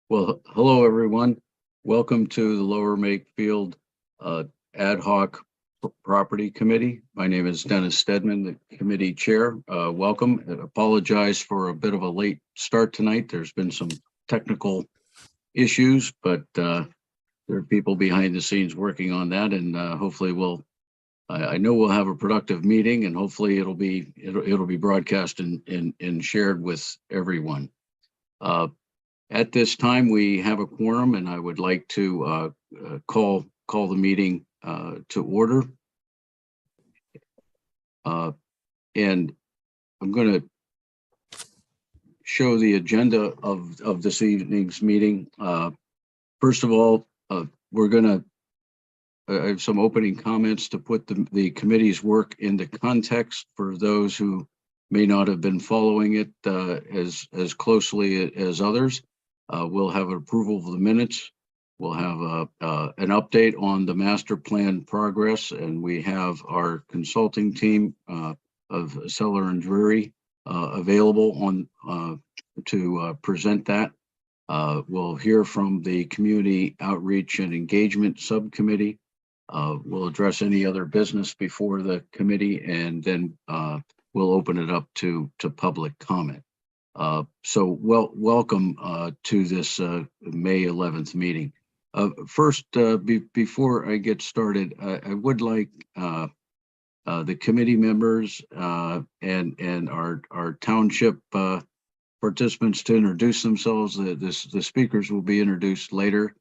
Well, hello, everyone. Welcome to the Lower Makefield Ad Hoc Property Committee. My name is Dennis Stedman, the committee chair. Welcome. I apologize for a bit of a late start tonight. There's been some technical issues, but there are people behind the scenes working on that, and hopefully I know we'll have a productive meeting, and hopefully it'll be broadcast and shared with everyone. At this time, we have a quorum, and I would like to call the meeting to order. And I'm going to show the agenda of this evening's meeting. First of all, we're going to I have some opening comments to put the committee's work into context for those who may not have been following it as closely as others. We'll have an approval of the minutes. We'll have an update on the master plan progress, and we have our consulting team of Seller and Drury available to present that. We'll hear from the Community Outreach and Engagement Subcommittee. We'll address any other business before the committee, and then we'll open it up to public comment. So welcome to this May 11th meeting. First, before I get started, I would like the committee members and our township participants to introduce themselves. The speakers will be introduced later,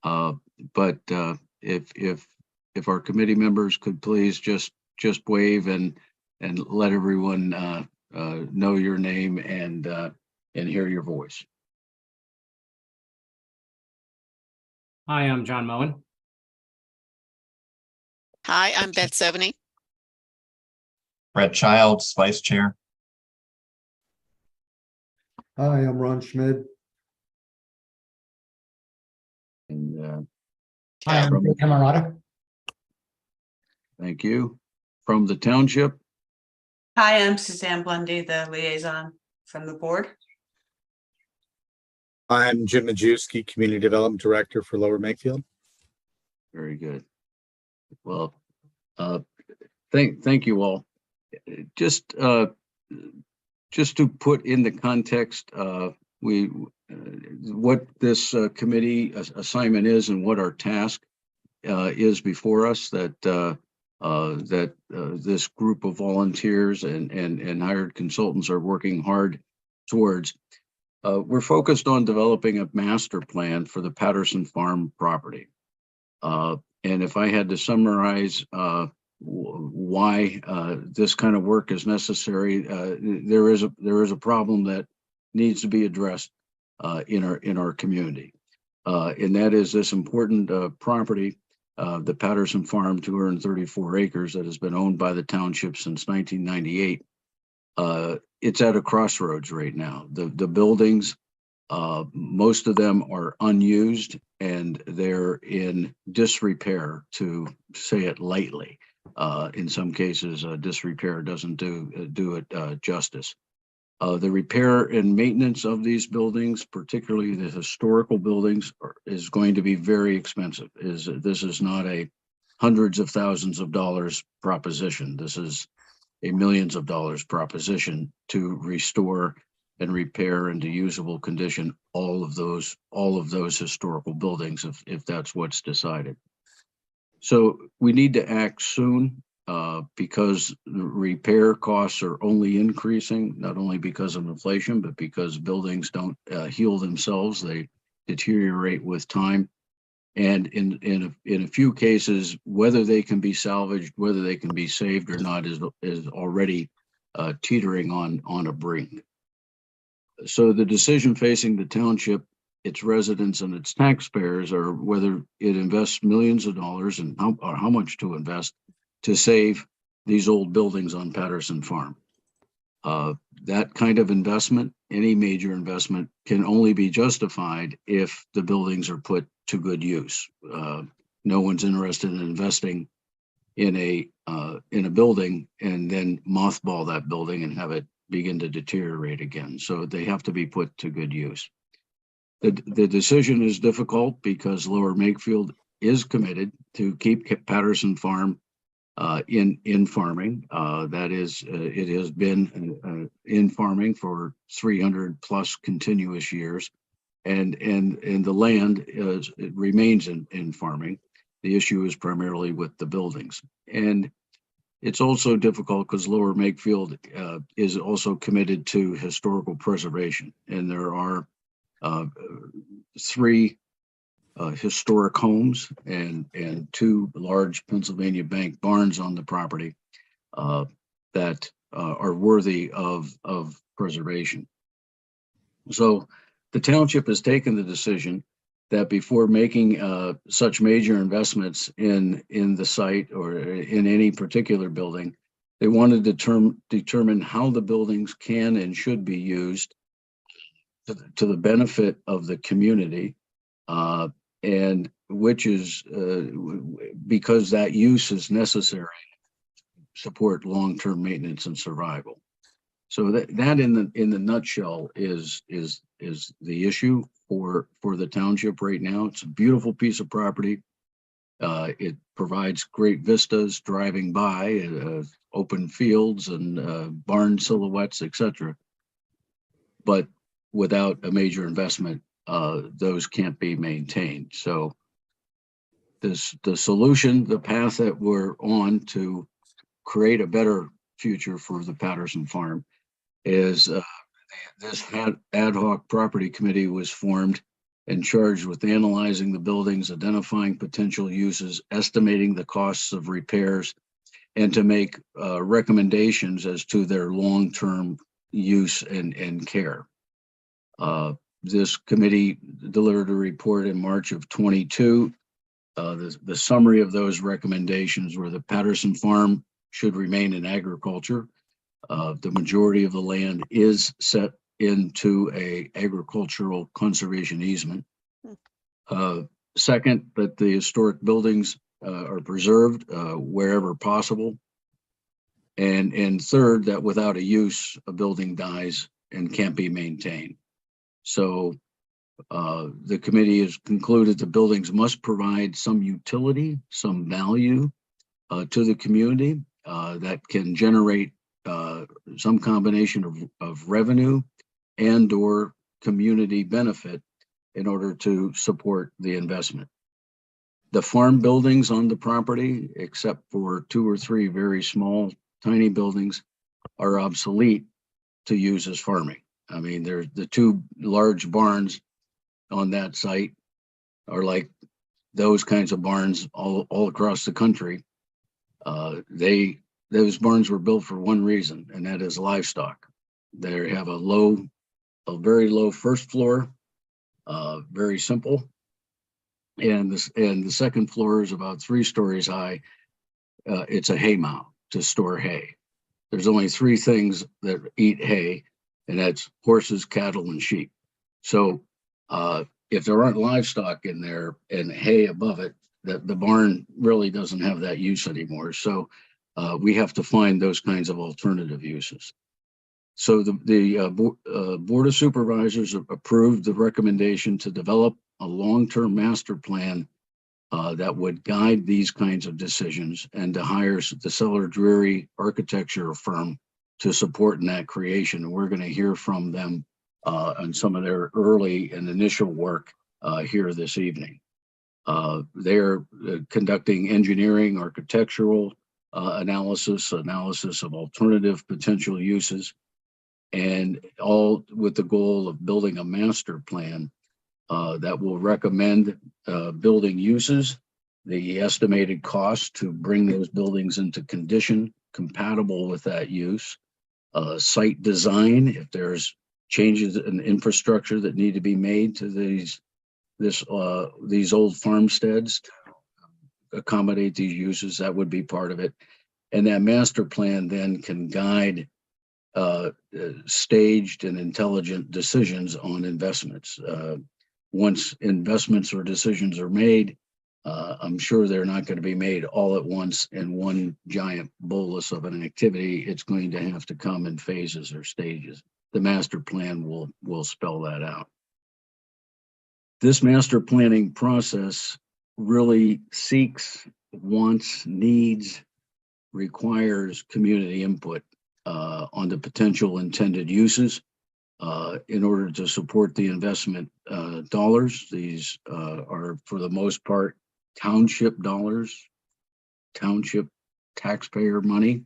but if our committee members could please just wave and let everyone know your name and hear your voice. Hi, I'm John Moen. Hi, I'm Beth Seveny. Brett Childs, Vice Chair. Hi, I'm Ron Schmid. And Hi, I'm Bill Camarada. thank you. From the township. Hi, I'm Suzanne Blundy, the liaison from the board. I'm Jim Majewski, Community Development Director for Lower Makefield. Very good. Well, thank you all. Just to put in the context, what this committee assignment is and what our task is before us, that this group of volunteers and hired consultants are working hard towards. We're focused on developing a master plan for the Patterson Farm property. And if I had to summarize why this kind of work is necessary, there is a problem that needs to be addressed in our community, and that is this important property, the Patterson Farm, 234 acres, that has been owned by the township since 1998. It's at a crossroads right now. The buildings, most of them are unused, and they're in disrepair, to say it lightly. In some cases, disrepair doesn't do it justice. The repair and maintenance of these buildings, particularly the historical buildings, is going to be very expensive. This is not a hundreds of thousands of dollars proposition. This is a millions of dollars proposition to restore and repair into usable condition all of those historical buildings, if that's what's decided. So we need to act soon, because the repair costs are only increasing, not only because of inflation, but because buildings don't heal themselves. They deteriorate with time. And in a few cases, whether they can be salvaged, whether they can be saved or not, is already teetering on a brink. So the decision facing the township, its residents and its taxpayers, are whether it invests millions of dollars and how much to invest to save these old buildings on Patterson Farm. That kind of investment, any major investment, can only be justified if the buildings are put to good use. No one's interested in investing in a building and then mothball that building and have it begin to deteriorate again. So they have to be put to good use. The decision is difficult because Lower Makefield is committed to keep Patterson Farm in farming. That is, it has been in farming for 300 plus continuous years, and the land it remains in farming. The issue is primarily with the buildings, and it's also difficult because Lower Makefield is also committed to historical preservation, and there are 3 historic homes and 2 large Pennsylvania Bank barns on the property that are worthy of preservation. So the township has taken the decision that before making such major investments in the site or in any particular building, they want to determine how the buildings can and should be used to the benefit of the community, and which is because that use is necessary to support long-term maintenance and survival. So that in the nutshell is the issue for the township right now. It's a beautiful piece of property. It provides great vistas driving by, open fields and barn silhouettes, etc. But without a major investment, those can't be maintained. So the solution, the path that we're on to create a better future for the Patterson Farm is this ad hoc property committee was formed and charged with analyzing the buildings, identifying potential uses, estimating the costs of repairs, and to make recommendations as to their long-term use and care. This committee delivered a report in March of 22. The summary of those recommendations were the Patterson Farm should remain in agriculture. The majority of the land is set into a agricultural conservation easement. Second, that the historic buildings are preserved wherever possible. And third, that without a use, a building dies and can't be maintained. So the committee has concluded the buildings must provide some utility, some value to the community that can generate some combination of revenue and or community benefit in order to support the investment. The farm buildings on the property, except for 2 or 3 very small, tiny buildings, are obsolete to use as farming. I mean, there's the 2 large barns on that site are like those kinds of barns all across the country. Those barns were built for one reason, and that is livestock. They have a very low first floor, very simple, and the second floor is about 3 stories high. It's a hay mound to store hay. There's only 3 things that eat hay, and that's horses, cattle, and sheep. So if there aren't livestock in there and hay above it, the barn really doesn't have that use anymore. So we have to find those kinds of alternative uses. So the Board of Supervisors approved the recommendation to develop a long-term master plan that would guide these kinds of decisions, and to hire the Seller Drury architecture firm to support in that creation. And we're going to hear from them on some of their early and initial work here this evening. They're conducting engineering, architectural analysis of alternative potential uses, and all with the goal of building a master plan that will recommend building uses, the estimated cost to bring those buildings into condition compatible with that use, site design, if there's changes in infrastructure that need to be made to these old farmsteads to accommodate these uses, that would be part of it. And that master plan then can guide staged and intelligent decisions on investments. Once investments or decisions are made, I'm sure they're not going to be made all at once in one giant bolus of an activity. It's going to have to come in phases or stages. The master plan will spell that out. this master planning process really seeks, wants, needs, requires community input on the potential intended uses in order to support the investment dollars. These are, for the most part, township dollars, township taxpayer money.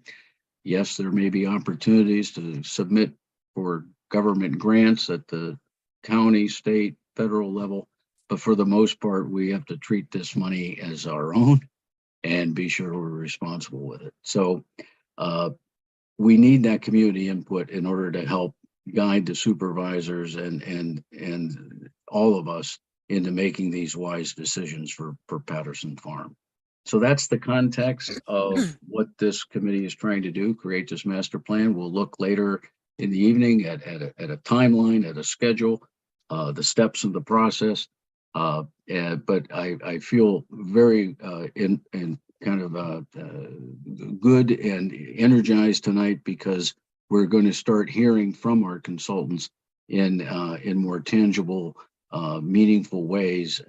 Yes, there may be opportunities to submit for government grants at the county, state, federal level, but for the most part, we have to treat this money as our own and be sure we're responsible with it. So we need that community input in order to help guide the supervisors and all of us into making these wise decisions for Patterson Farm. So that's the context of what this committee is trying to do, create this master plan. We'll look later in the evening at a timeline, at a schedule, the steps of the process. But I feel very in kind of good and energized tonight because we're going to start hearing from our consultants in more tangible, meaningful ways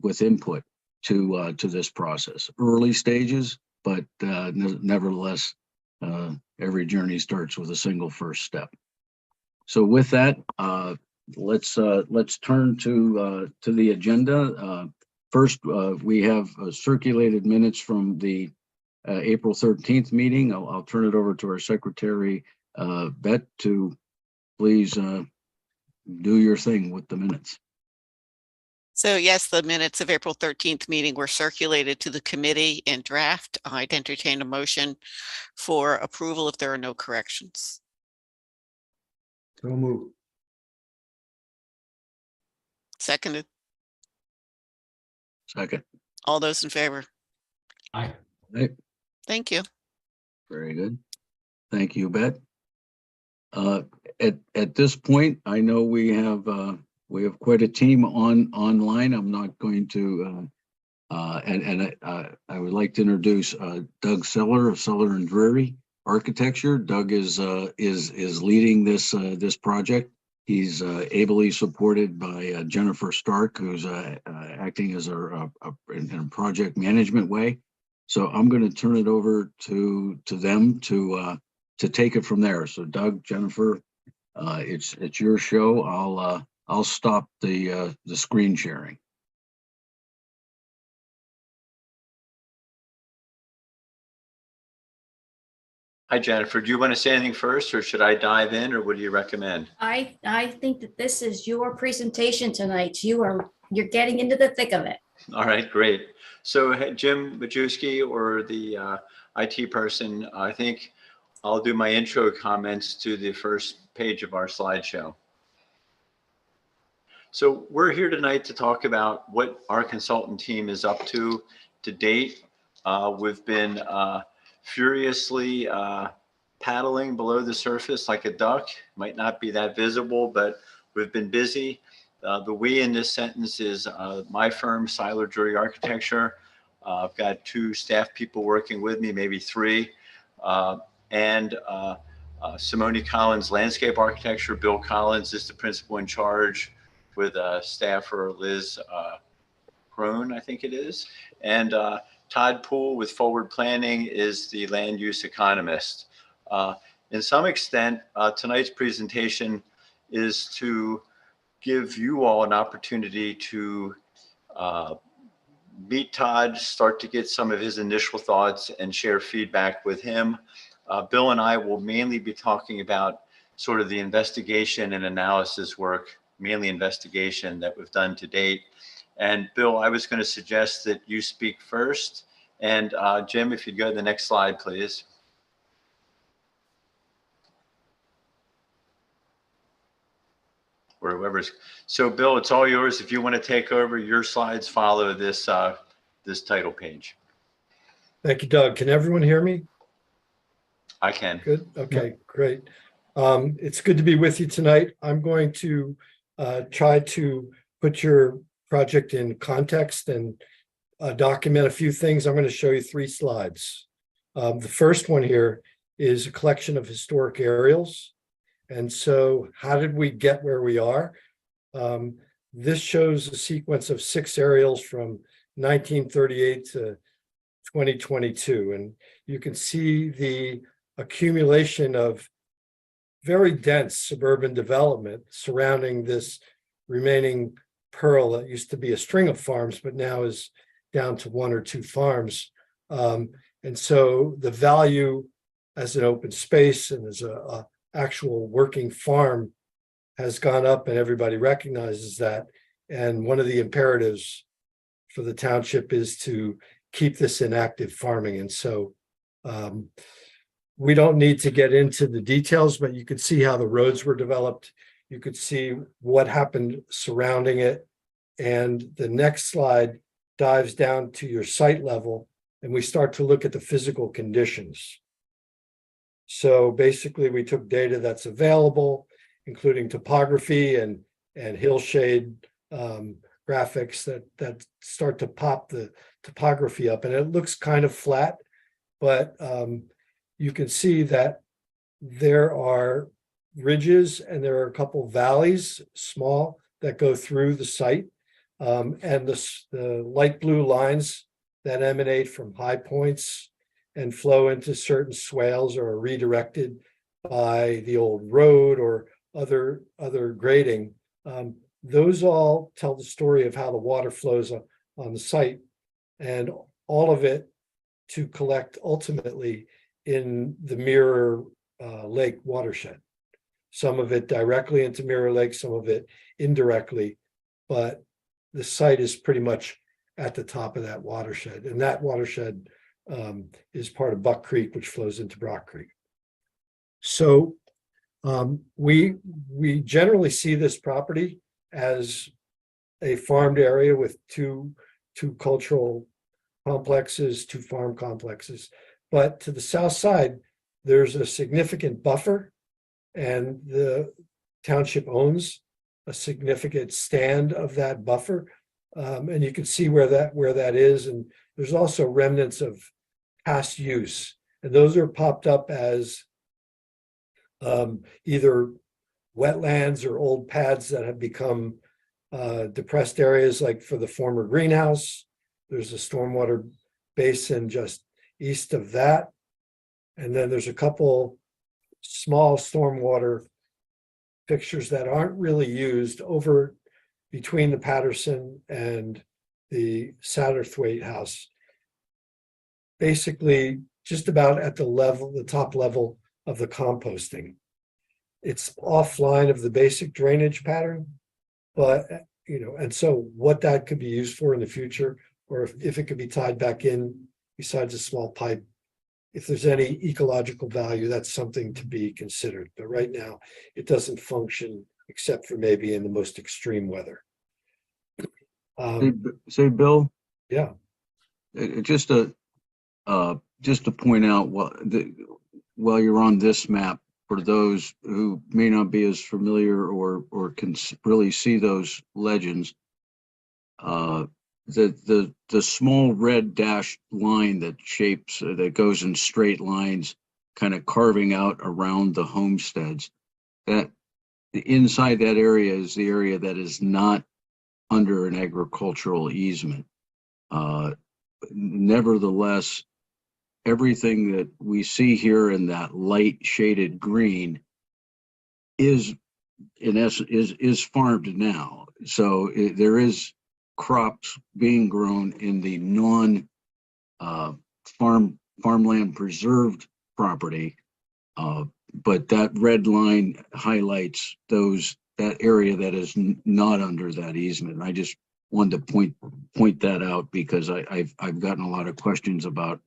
with input to this process. Early stages, but nevertheless, every journey starts with a single first step. So with that, let's turn to the agenda. First, we have circulated minutes from the April 13th meeting. I'll turn it over to our secretary, Bet, to please do your thing with the minutes. So yes, the minutes of April 13th meeting were circulated to the committee in draft. I'd entertain a motion for approval if there are no corrections. So move. Seconded. Second. All those in favor? Aye. Right. Thank you. Very good. Thank you, Bet. At this point, I know we have quite a team online. I'm not going to I would like to introduce Doug Seller of Seller and Drury Architecture. Doug is leading this project. He's ably supported by Jennifer Stark, who's acting as in a project management way. So I'm going to turn it over to them to take it from there. So Doug, Jennifer, it's your show. I'll stop the screen sharing. Hi, Jennifer. Do you want to say anything first, or should I dive in, or what do you recommend? I think that this is your presentation tonight. You're getting into the thick of it. All right, great. So Jim Majewski or the IT person, I think I'll do my intro comments to the first page of our slideshow. So we're here tonight to talk about what our consultant team is up to date. We've been furiously paddling below the surface like a duck. Might not be that visible, but we've been busy. The we in this sentence is my firm, Seiler Drury Architecture. I've got 2 staff people working with me, maybe 3, and Simone Collins Landscape Architecture. Bill Collins is the principal in charge, with staffer Liz Crone, I think it is, and Todd Poole with Forward Planning is the land use economist. In some extent, tonight's presentation is to give you all an opportunity to meet Todd, start to get some of his initial thoughts and share feedback with him. Bill and I will mainly be talking about sort of the investigation and analysis work, mainly investigation that we've done to date. And Bill, I was going to suggest that you speak first. And Jim, if you'd go to the next slide, please. Or whoever's. So Bill, it's all yours. If you want to take over, your slides follow this this title page. Thank you, Doug. Can everyone hear me? I can. Good. Okay, great. It's good to be with you tonight. I'm going to try to put your project in context and document a few things. I'm going to show you 3 slides. The first one here is a collection of historic aerials. And so how did we get where we are? This shows a sequence of 6 aerials from 1938 to 2022. And you can see the accumulation of very dense suburban development surrounding this remaining pearl that used to be a string of farms, but now is down to 1 or 2 farms. And so the value as an open space and as a actual working farm has gone up, and everybody recognizes that. And one of the imperatives for the township is to keep this in active farming. And so we don't need to get into the details, but you could see how the roads were developed. You could see what happened surrounding it. And the next slide dives down to your site level, and we start to look at the physical conditions. So basically, we took data that's available, including topography and hillshade graphics that start to pop the topography up. And it looks kind of flat, but you can see that there are ridges and there are a couple valleys, small, that go through the site. And the light blue lines that emanate from high points and flow into certain swales or are redirected by the old road or other grading. Those all tell the story of how the water flows on the site, and all of it to collect ultimately in the Mirror Lake watershed. Some of it directly into Mirror Lake, some of it indirectly, but the site is pretty much at the top of that watershed. And that watershed is part of Buck Creek, which flows into Brock Creek. So we generally see this property as a farmed area with two cultural complexes, 2 farm complexes. But to the south side, there's a significant buffer, and the township owns a significant stand of that buffer. And you can see where that is. And there's also remnants of past use. And those are popped up as either wetlands or old pads that have become depressed areas, like for the former greenhouse. There's a stormwater basin just east of that. And then there's a couple small stormwater fixtures that aren't really used over between the Patterson and the Satterthwaite house. Basically, just about at the top level of the composting. It's offline of the basic drainage pattern, but and so what that could be used for in the future, or if it could be tied back in besides a small pipe, if there's any ecological value, that's something to be considered. But right now, it doesn't function except for maybe in the most extreme weather. Say, Bill, Yeah. Just to point out, while you're on this map, for those who may not be as familiar or can really see those legends, the small red dashed line that goes in straight lines, kind of carving out around the homesteads, that inside that area is the area that is not under an agricultural easement. Nevertheless, everything that we see here in that light shaded green is in essence is farmed now. So there is crops being grown in the non farmland preserved property, but that red line highlights that area that is not under that easement. I just wanted to point that out because I've gotten a lot of questions about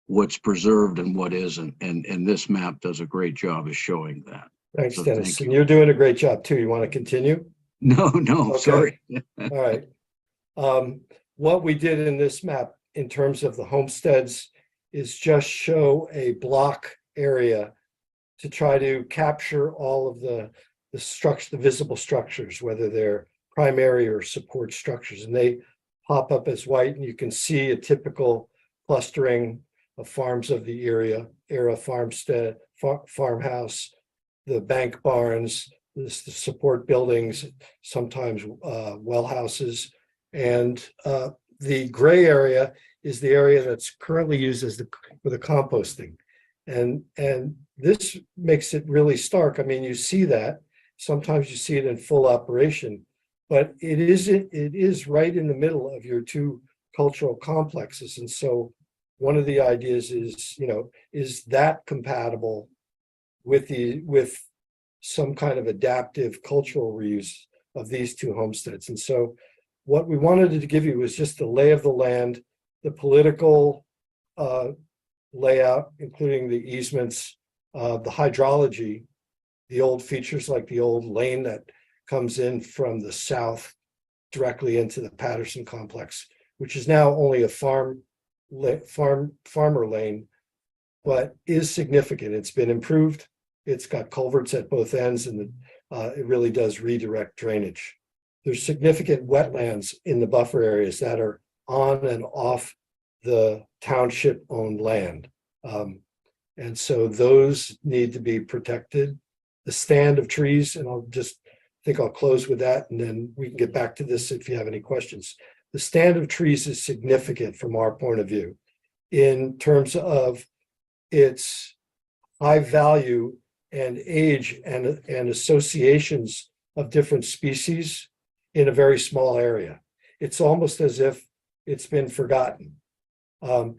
what's preserved and what isn't, and this map does a great job of showing that. Thanks, So Dennis. thank you. And you're doing a great job too. You want to continue? No, Okay. sorry. All right. What we did in this map in terms of the homesteads is just show a block area to try to capture all of the visible structures, whether they're primary or support structures, and they pop up as white, and you can see a typical clustering of farms of the era farmstead, farmhouse, the bank barns, this to support buildings, sometimes well houses. And the gray area is the area that's currently used as for the composting. And this makes it really stark. I mean, you see that. Sometimes you see it in full operation, but it is right in the middle of your two cultural complexes. And so one of the ideas is, is that compatible with some kind of adaptive cultural reuse of these two homesteads? And so what we wanted to give you was just the lay of the land, the political layout, including the easements, the hydrology, the old features like the old lane that comes in from the south directly into the Patterson complex, which is now only a farmer lane, but is significant. It's been improved. It's got culverts at both ends, and it really does redirect drainage. There's significant wetlands in the buffer areas that are on and off the township-owned land. And so those need to be protected. The stand of trees, and I'll close with that, and then we can get back to this if you have any questions. The stand of trees is significant from our point of view in terms of its high value and age and associations of different species in a very small area. It's almost as if it's been forgotten. There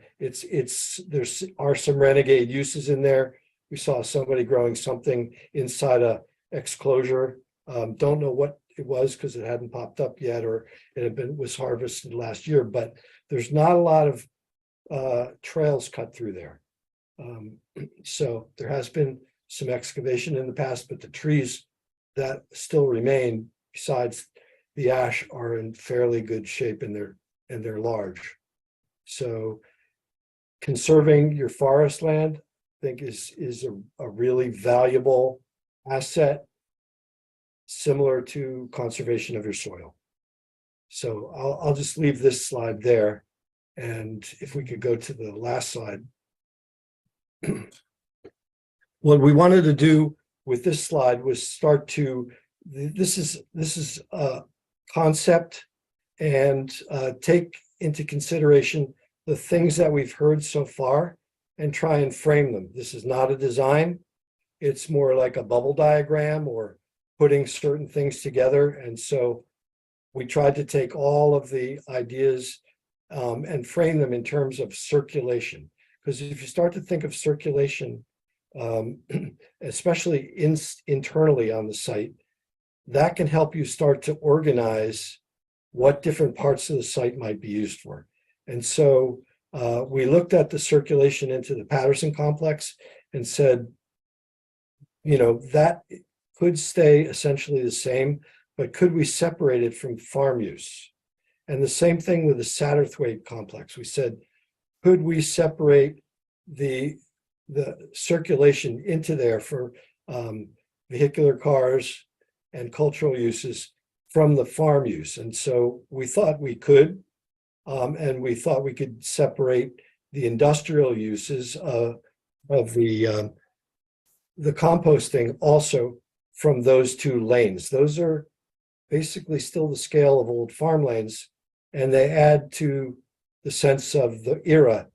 are some renegade uses in there. We saw somebody growing something inside a exclosure. Don't know what it was because it hadn't popped up yet, or was harvested last year, but there's not a lot of trails cut through there. So there has been some excavation in the past, but the trees that still remain, besides the ash, are in fairly good shape, and they're large. So conserving your forest land, I think, is a really valuable asset, similar to conservation of your soil. So I'll just leave this slide there. And if we could go to the last slide. What we wanted to do with this slide was start to, this is a concept, and take into consideration the things that we've heard so far and try and frame them. This is not a design. It's more like a bubble diagram or putting certain things together. And so we tried to take all of the ideas and frame them in terms of circulation. Because if you start to think of circulation, especially internally on the site, that can help you start to organize what different parts of the site might be used for. And so we looked at the circulation into the Patterson complex and said, that could stay essentially the same, but could we separate it from farm use? And the same thing with the Satterthwaite complex. We said, could we separate the circulation into there for vehicular cars and cultural uses from the farm use? And so we thought we could, and we thought we could separate the industrial uses of the composting also from those two lanes. Those are basically still the scale of old farm lanes, and they add to the sense of the era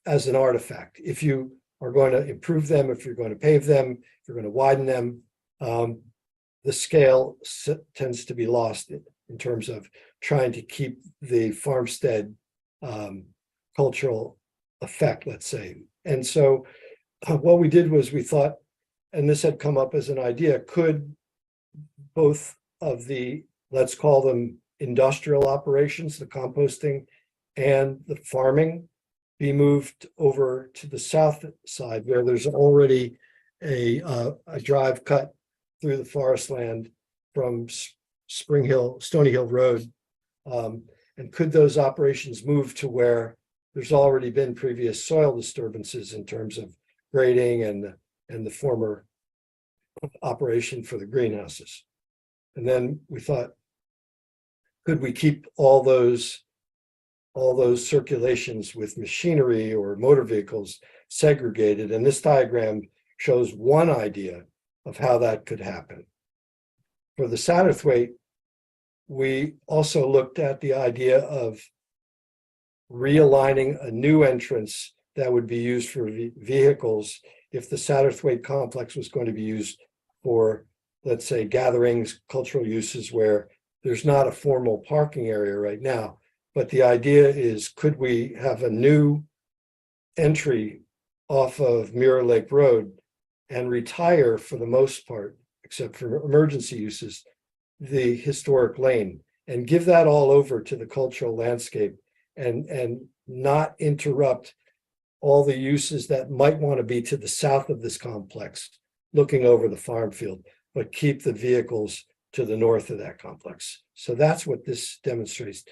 as an artifact. If you are going to improve them, if you're going to pave them, if you're going to widen them, the scale tends to be lost in terms of trying to keep the farmstead cultural effect, let's say. And so what we did was we thought, and this had come up as an idea, could both of the, let's call them industrial operations, the composting and the farming, be moved over to the south side where there's already a drive cut through the forest land from Stony Hill Road. And could those operations move to where there's already been previous soil disturbances in terms of grading and the former operation for the greenhouses? And then we thought, could we keep all those circulations with machinery or motor vehicles segregated? And this diagram shows one idea of how that could happen. For the Satterthwaite, we also looked at the idea of realigning a new entrance that would be used for vehicles if the Satterthwaite complex was going to be used for, let's say, gatherings, cultural uses where there's not a formal parking area right now. But the idea is, could we have a new entry off of Mirror Lake Road and retire, for the most part, except for emergency uses, the historic lane, and give that all over to the cultural landscape, and not interrupt all the uses that might want to be to the south of this complex, looking over the farm field, but keep the vehicles to the north of that complex. So that's what this demonstrates.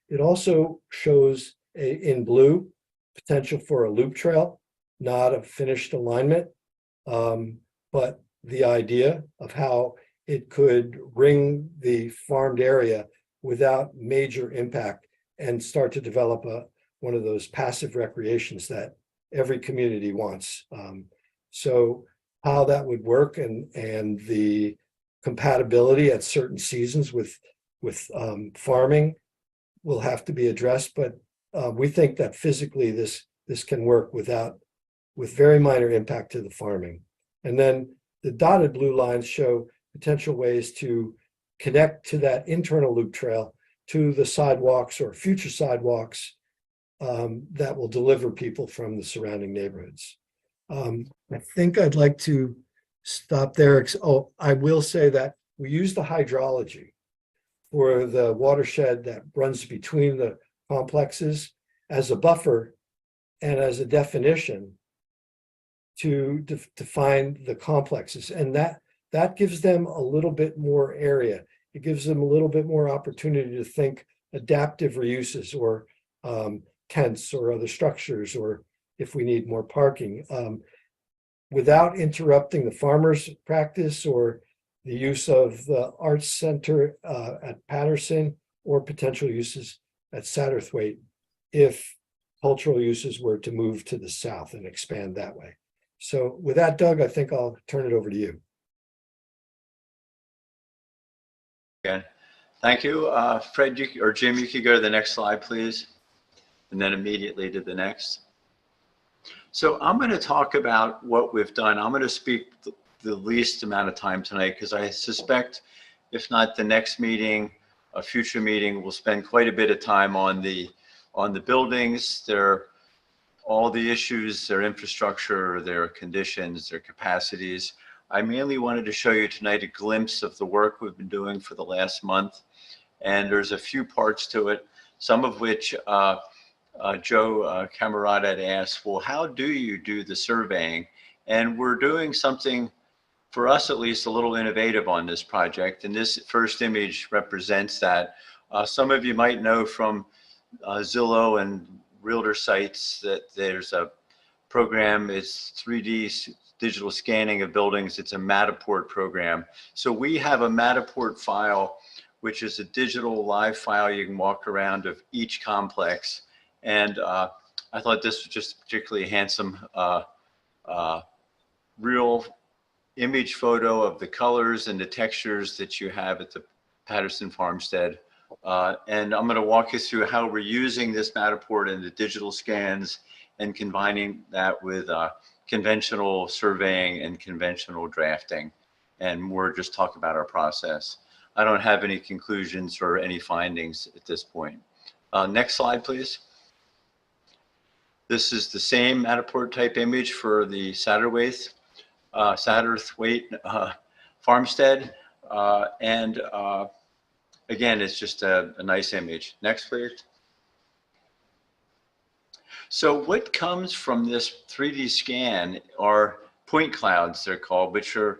It also shows in blue potential for a loop trail, not a finished alignment, but the idea of how it could ring the farmed area without major impact and start to develop one of those passive recreations that every community wants. So how that would work and the compatibility at certain seasons with farming will have to be addressed, but we think that physically this can work with very minor impact to the farming. And then the dotted blue lines show potential ways to connect to that internal loop trail to the sidewalks or future sidewalks that will deliver people from the surrounding neighborhoods. I think I'd like to stop there. Oh, I will say that we use the hydrology for the watershed that runs between the complexes as a buffer and as a definition to define the complexes. And that gives them a little bit more area. It gives them a little bit more opportunity to think adaptive reuses or tents or other structures, or if we need more parking, without interrupting the farmers' practice or the use of the arts center at Patterson or potential uses at Satterthwaite if cultural uses were to move to the south and expand that way. So with that, Doug, I think I'll turn it over to you. Okay, thank you. Fred, or Jim, you could go to the next slide, please. And then immediately to the next. So I'm going to talk about what we've done. I'm going to speak the least amount of time tonight because I suspect, if not the next meeting, a future meeting, we'll spend quite a bit of time on the buildings, all the issues, their infrastructure, their conditions, their capacities. I mainly wanted to show you tonight a glimpse of the work we've been doing for the last month. And there's a few parts to it, some of which Joe Camerata had asked, well, how do you do the surveying? And we're doing something, for us at least, a little innovative on this project. And this first image represents that. Some of you might know from Zillow and Realtor sites that there's a program, it's 3D digital scanning of buildings. It's a Matterport program. So we have a Matterport file, which is a digital live file you can walk around of each complex. And I thought this was just a particularly handsome real image photo of the colors and the textures that you have at the Patterson Farmstead. And I'm going to walk you through how we're using this Matterport and the digital scans and combining that with conventional surveying and conventional drafting. And we're just talk about our process. I don't have any conclusions or any findings at this point. Next slide, please. This is the same Matterport type image for the Satterthwaite farmstead. Again, it's just a nice image. Next, please. So what comes from this 3D scan are point clouds, they're called, which are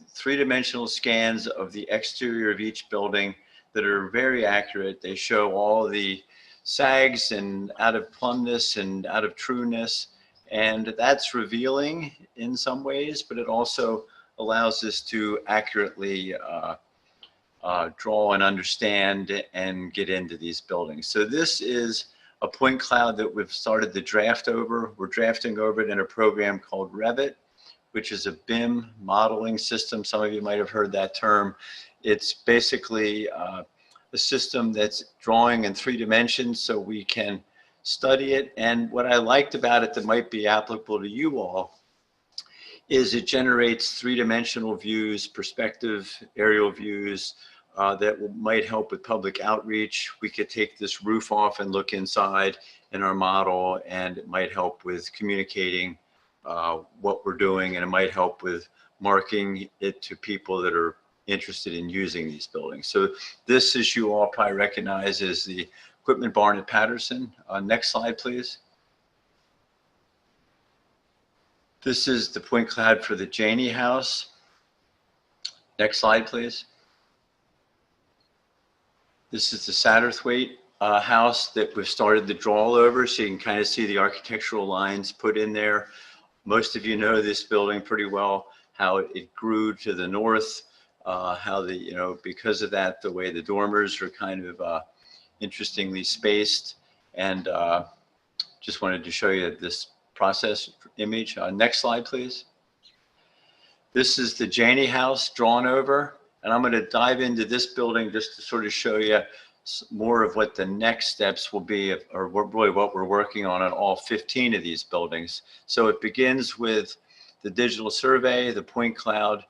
three-dimensional scans of the exterior of each building that are very accurate. They show all the sags and out of plumbness and out of trueness. And that's revealing in some ways, but it also allows us to accurately draw and understand and get into these buildings. So this is a point cloud that we've started the draft over. We're drafting over it in a program called Revit, which is a BIM modeling system. Some of you might have heard that term. It's basically a system that's drawing in 3 dimensions so we can study it. And what I liked about it that might be applicable to you all is it generates 3-dimensional views, perspective, aerial views that might help with public outreach. We could take this roof off and look inside in our model, and it might help with communicating what we're doing, and it might help with marking it to people that are interested in using these buildings. So this, as you all probably recognize, is the equipment barn at Patterson. Next slide, please. This is the point cloud for the Janey House. Next slide, please. This is the Satterthwaite house that we've started the draw over, so you can kind of see the architectural lines put in there. Most of you know this building pretty well, how it grew to the north, how the, you know, because of that, the way the dormers are kind of interestingly spaced. And just wanted to show you this process image. Next slide, please. This is the Janey house drawn over, and I'm going to dive into this building just to sort of show you more of what the next steps will be, or really what we're working on all 15 of these buildings. So it begins with the digital survey, the point cloud,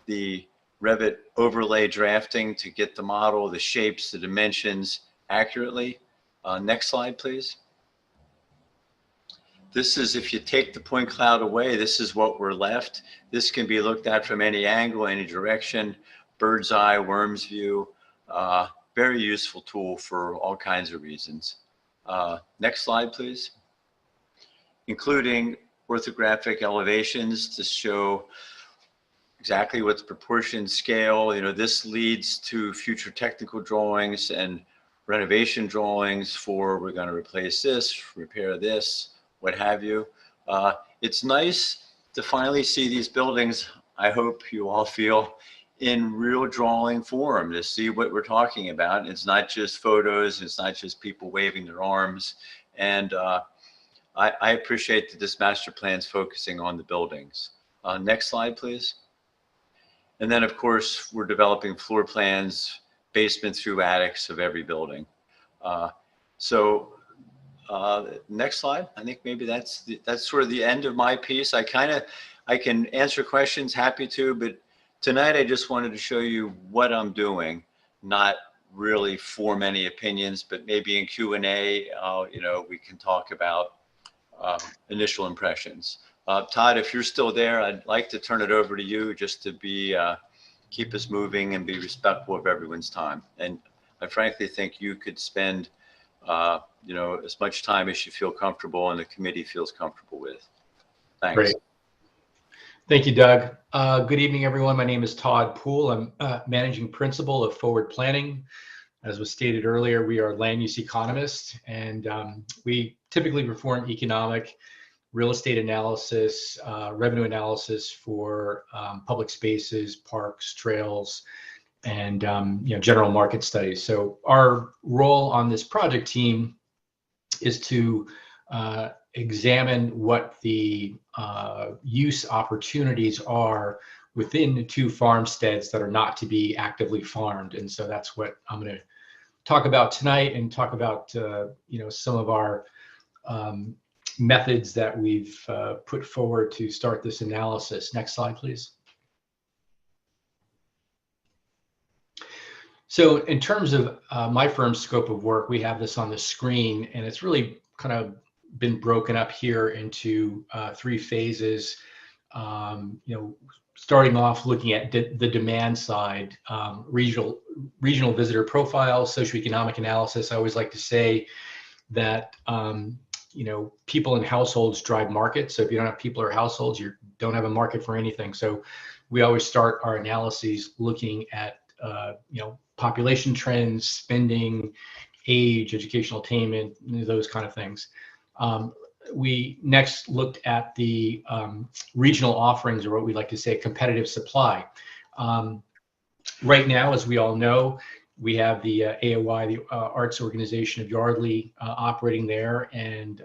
the Revit overlay drafting to get the model, the shapes, the dimensions accurately. Next slide, please. This is, if you take the point cloud away, this is what we're left. This can be looked at from any angle, any direction, bird's eye, worm's view. Very useful tool for all kinds of reasons. Next slide, please. Including orthographic elevations to show exactly what the proportion scale. You know, this leads to future technical drawings and renovation drawings for, we're going to replace this, repair this, what have you. It's nice to finally see these buildings, I hope you all feel, in real drawing form, to see what we're talking about. It's not just photos, it's not just people waving their arms. And I appreciate that this master plan is focusing on the buildings. Next slide, please. And then, of course, we're developing floor plans, basement through attics of every building. Next slide. I think maybe that's sort of the end of my piece. I can answer questions, happy to, but tonight I just wanted to show you what I'm doing, not really form any opinions, but maybe in Q&A, you know, we can talk about initial impressions. Todd, if you're still there, I'd like to turn it over to you just to be keep us moving and be respectful of everyone's time. And I frankly think you could spend you know, as much time as you feel comfortable and the committee feels comfortable with. Thanks. Great. Thank you, Doug. Good evening, everyone. My name is Todd Poole. I'm Managing Principal of Forward Planning. As was stated earlier, we are land use economists, and we typically perform economic, real estate analysis, revenue analysis for public spaces, parks, trails, and you know, general market studies. So our role on this project team is to examine what the use opportunities are within the 2 farmsteads that are not to be actively farmed. And so that's what I'm going to talk about tonight, and talk about you know, some of our methods that we've put forward to start this analysis. Next slide, please. So in terms of my firm's scope of work, we have this on the screen, and it's really kind of been broken up here into 3 phases. You know, starting off looking at the demand side, regional visitor profile, socioeconomic analysis. I always like to say that you know, people and households drive markets. So if you don't have people or households, you don't have a market for anything. So we always start our analyses looking at you know, population trends, spending, age, educational attainment, those kind of things. We next looked at the regional offerings, or what we like to say, competitive supply. Right now, as we all know, we have the AOI, the Arts Organization of Yardley, operating there, and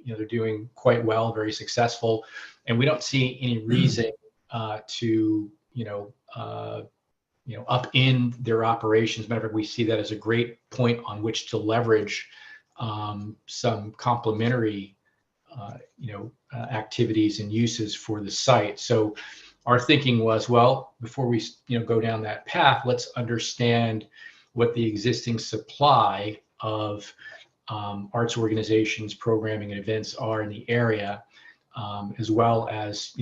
you know, they're doing quite well, very successful, and we don't see any reason to, you know, up in their operations. Matter of fact, we see that as a great point on which to leverage some complementary activities and uses for the site. So our thinking was, well, before we go down that path, let's understand what the existing supply of arts organizations, programming, and events are in the area, as well as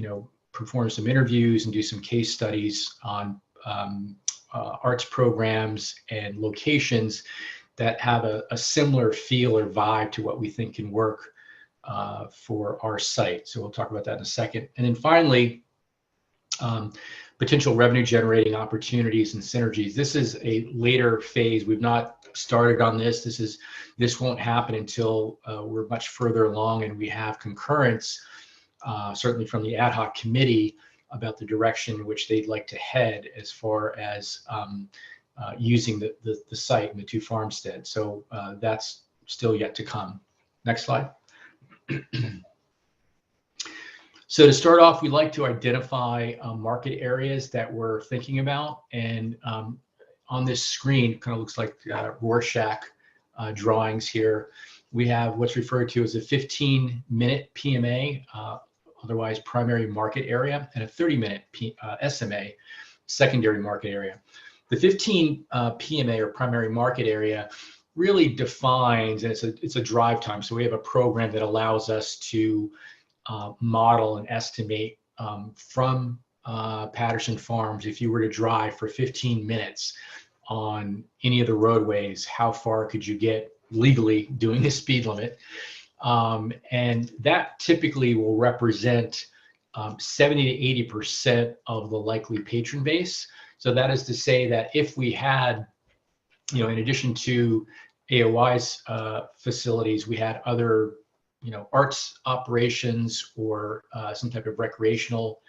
perform some interviews and do some case studies on arts programs and locations that have a similar feel or vibe to what we think can work for our site. So we'll talk about that in a second. And then finally, potential revenue generating opportunities and synergies. This is a later phase. We've not started on this. This won't happen until we're much further along and we have concurrence, certainly from the ad hoc committee, about the direction in which they'd like to head as far as using the site and the two farmsteads. So that's still yet to come. Next slide. So to start off, we'd like to identify market areas that we're thinking about. And on this screen, kind of looks like Rorschach drawings here. We have what's referred to as a 15-minute PMA, otherwise primary market area, and a 30-minute SMA, secondary market area. The 15 PMA or primary market area really defines, and it's a drive time. So we have a program that allows us to model and estimate from Patterson Farms, if you were to drive for 15 minutes on any of the roadways, how far could you get legally doing the speed limit? And that typically will represent 70 to 80% of the likely patron base. So that is to say that if we had, in addition to AOI's facilities, we had other, arts operations or some type of recreational,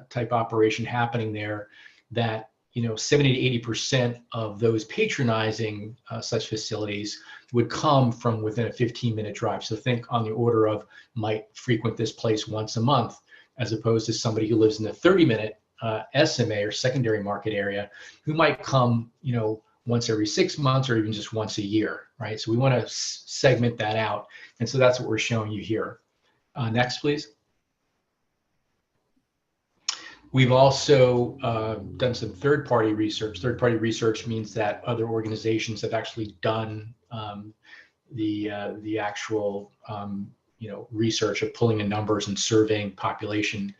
type operation happening there, that 70 to 80% of those patronizing such facilities would come from within a 15-minute drive. So think on the order of might frequent this place once a month, as opposed to somebody who lives in the 30-minute SMA or secondary market area, who might come, once every 6 months or even just once a year, right? So we want to segment that out. And so that's what we're showing you here. Next, please. We've also done some third-party research. Third-party research means that other organizations have actually done the actual research of pulling in numbers and surveying population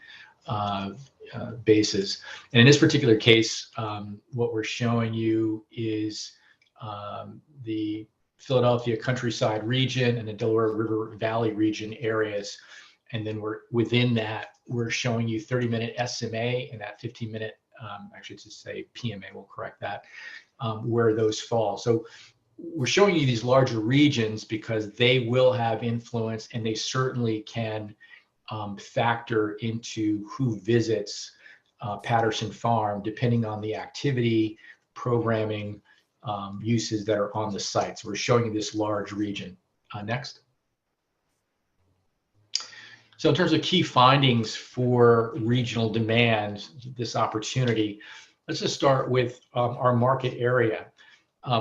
bases. And in this particular case, what we're showing you is the Philadelphia countryside region and the Delaware River Valley region areas. And then within that, we're showing you 30-minute SMA and that 15-minute, actually to say PMA, we'll correct that, where those fall. So we're showing you these larger regions because they will have influence, and they certainly can factor into who visits Patterson Farm, depending on the activity, programming, uses that are on the site. So we're showing you this large region. Next. So in terms of key findings for regional demand, this opportunity, let's just start with our market area.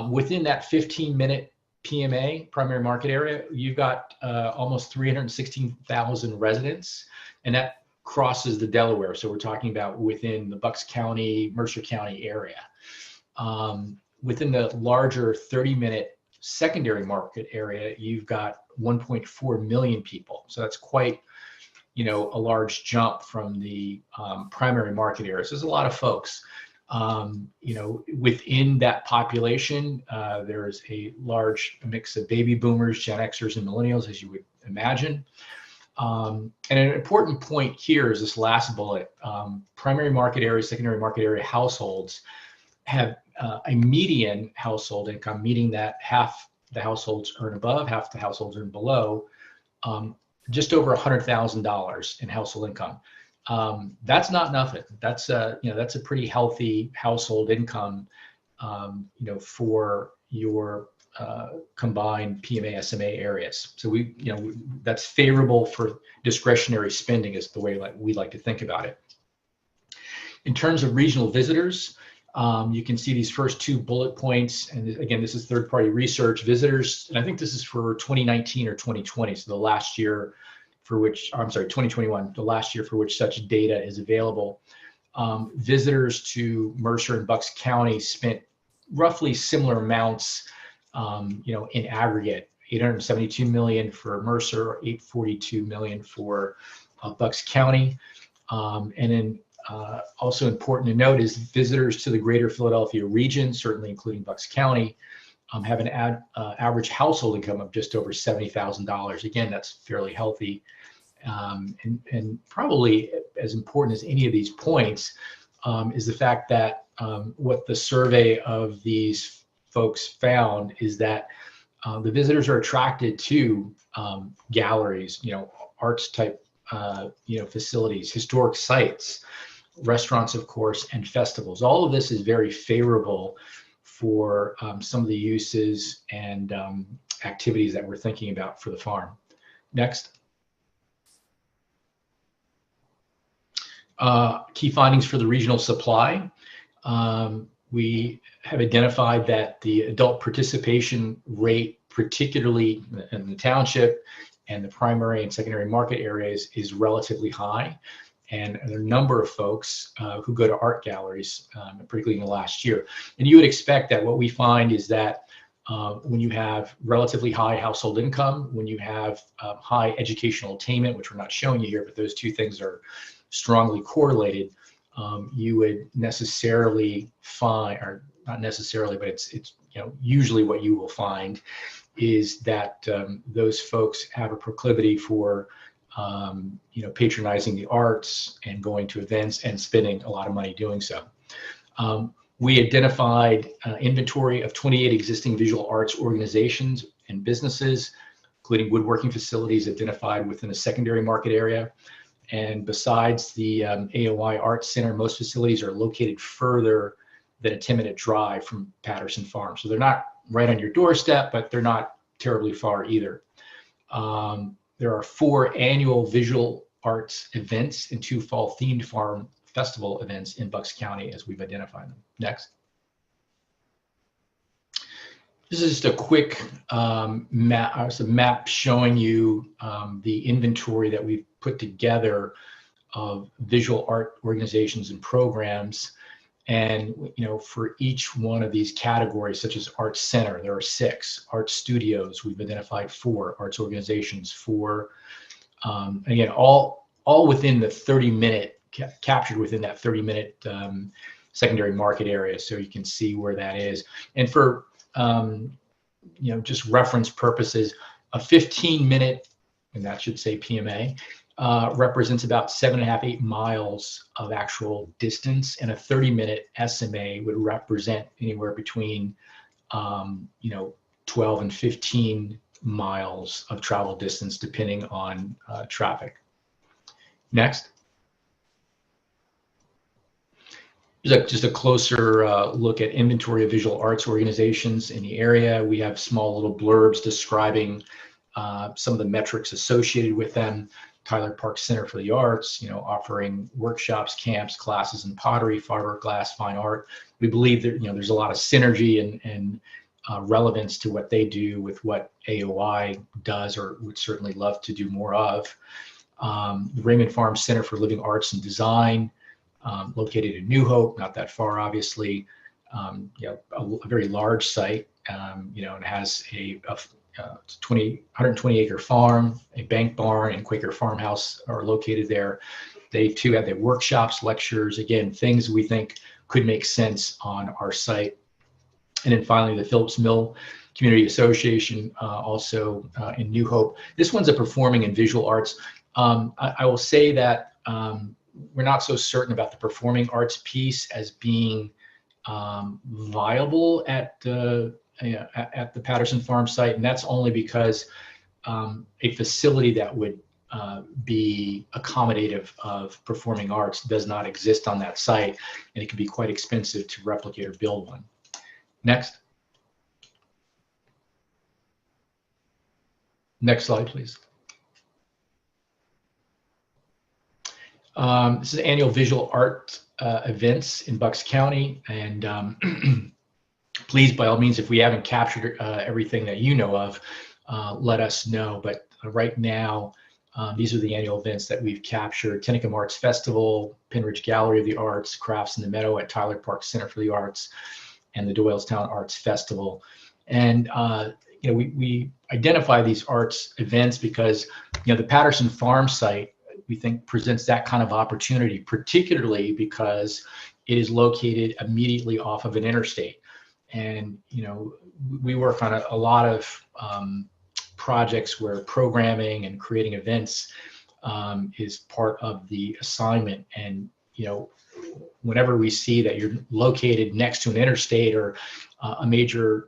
Within that 15-minute PMA, primary market area, you've got almost 316,000 residents, and that crosses the Delaware. So we're talking about within the Bucks County, Mercer County area. Within the larger 30-minute secondary market area, you've got 1.4 million people. So that's quite, a large jump from the primary market area. So there's a lot of folks. Within that population, there's a large mix of baby boomers, Gen Xers, and millennials, as you would imagine. And an important point here is this last bullet. Primary market area, secondary market area households have a median household income, meaning that half the households earn above, half the households earn below, just over $100,000 in household income. That's not nothing. That's a pretty healthy household income, for your combined PMA SMA areas. So that's favorable for discretionary spending, is the way we like to think about it. In terms of regional visitors, you can see these first two bullet points. And again, this is third-party research visitors. And I think this is for 2019 or 2020. So the last year for which, I'm sorry, 2021, the last year for which such data is available. Visitors to Mercer and Bucks County spent roughly similar amounts, in aggregate, 872 million for Mercer, 842 million for Bucks County. And then also important to note is visitors to the greater Philadelphia region, certainly including Bucks County, have an average household income of just over $70,000. Again, that's fairly healthy. And probably as important as any of these points is the fact that what the survey of these folks found is that the visitors are attracted to galleries, arts type, facilities, historic sites, restaurants, of course, and festivals. All of this is very favorable for some of the uses and activities that we're thinking about for the farm. Next. Key findings for the regional supply. We have identified that the adult participation rate, particularly in the township and the primary and secondary market areas, is relatively high. And there are a number of folks who go to art galleries, particularly in the last year. And you would expect that what we find is that when you have relatively high household income, when you have high educational attainment, which we're not showing you here, but those two things are strongly correlated, you would necessarily find, or not necessarily, but it's usually what you will find is that those folks have a proclivity for patronizing the arts and going to events and spending a lot of money doing so. We identified inventory of 28 existing visual arts organizations and businesses, including woodworking facilities identified within a secondary market area. And besides the AOI Arts Center, most facilities are located further than a 10-minute drive from Patterson Farm. So they're not right on your doorstep, but they're not terribly far either. There are 4 annual visual arts events and 2 fall themed farm festival events in Bucks County as we've identified them. Next. This is just a quick map showing you the inventory that we've put together of visual art organizations and programs. And for each one of these categories, such as Arts Center, there are 6. Art studios, we've identified 4. Arts organizations, 4. Again, all within the 30-minute, captured within that 30-minute secondary market area. So you can see where that is. And for just reference purposes, a 15-minute, and that should say PMA, represents about 7.5, 8 miles of actual distance, and a 30-minute SMA would represent anywhere between 12 and 15 miles of travel distance, depending on traffic. Next. Just a closer look at inventory of visual arts organizations in the area. We have small little blurbs describing some of the metrics associated with them. Tyler Park Center for the Arts, offering workshops, camps, classes in pottery, fiberglass, fine art. We believe that there's a lot of synergy and relevance to what they do with what AOI does, or would certainly love to do more of. The Raymond Farm Center for Living Arts and Design, located in New Hope, not that far, obviously. A very large site. It has a 120 acre farm, a bank barn, and Quaker farmhouse are located there. They too have their workshops, lectures, again, things we think could make sense on our site. And then finally, the Phillips Mill Community Association, also in New Hope. This one's a performing and visual arts. I will say that we're not so certain about the performing arts piece as being viable at the Patterson Farm site, and that's only because a facility that would be accommodative of performing arts does not exist on that site, and it can be quite expensive to replicate or build one. Next. Next slide, please. This is annual visual art events in Bucks County, and please, by all means, if we haven't captured everything that you know of, let us know. But right now, these are the annual events that we've captured: Tinicum Arts Festival, Penridge Gallery of the Arts, Crafts in the Meadow at Tyler Park Center for the Arts, and the Doylestown Arts Festival. And we identify these arts events because the Patterson Farm site, we think, presents that kind of opportunity, particularly because it is located immediately off of an interstate. And we work on a lot of projects where programming and creating events is part of the assignment. And whenever we see that you're located next to an interstate or a major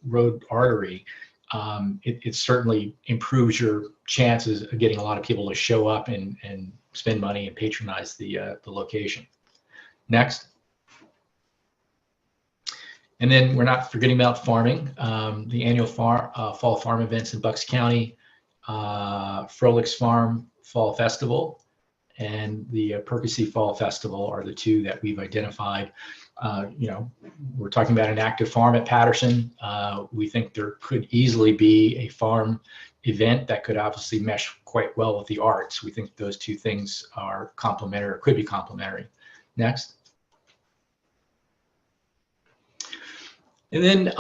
road artery, it certainly improves your chances of getting a lot of people to show up and spend money and patronize the location. Next. And then we're not forgetting about farming. The annual fall farm events in Bucks County, Frolics Farm Fall Festival, and the Percy Fall Festival are the two that we've identified. We're talking about an active farm at Patterson. We think there could easily be a farm event that could obviously mesh quite well with the arts. We think those two things are complementary, or could be complementary. Next. And then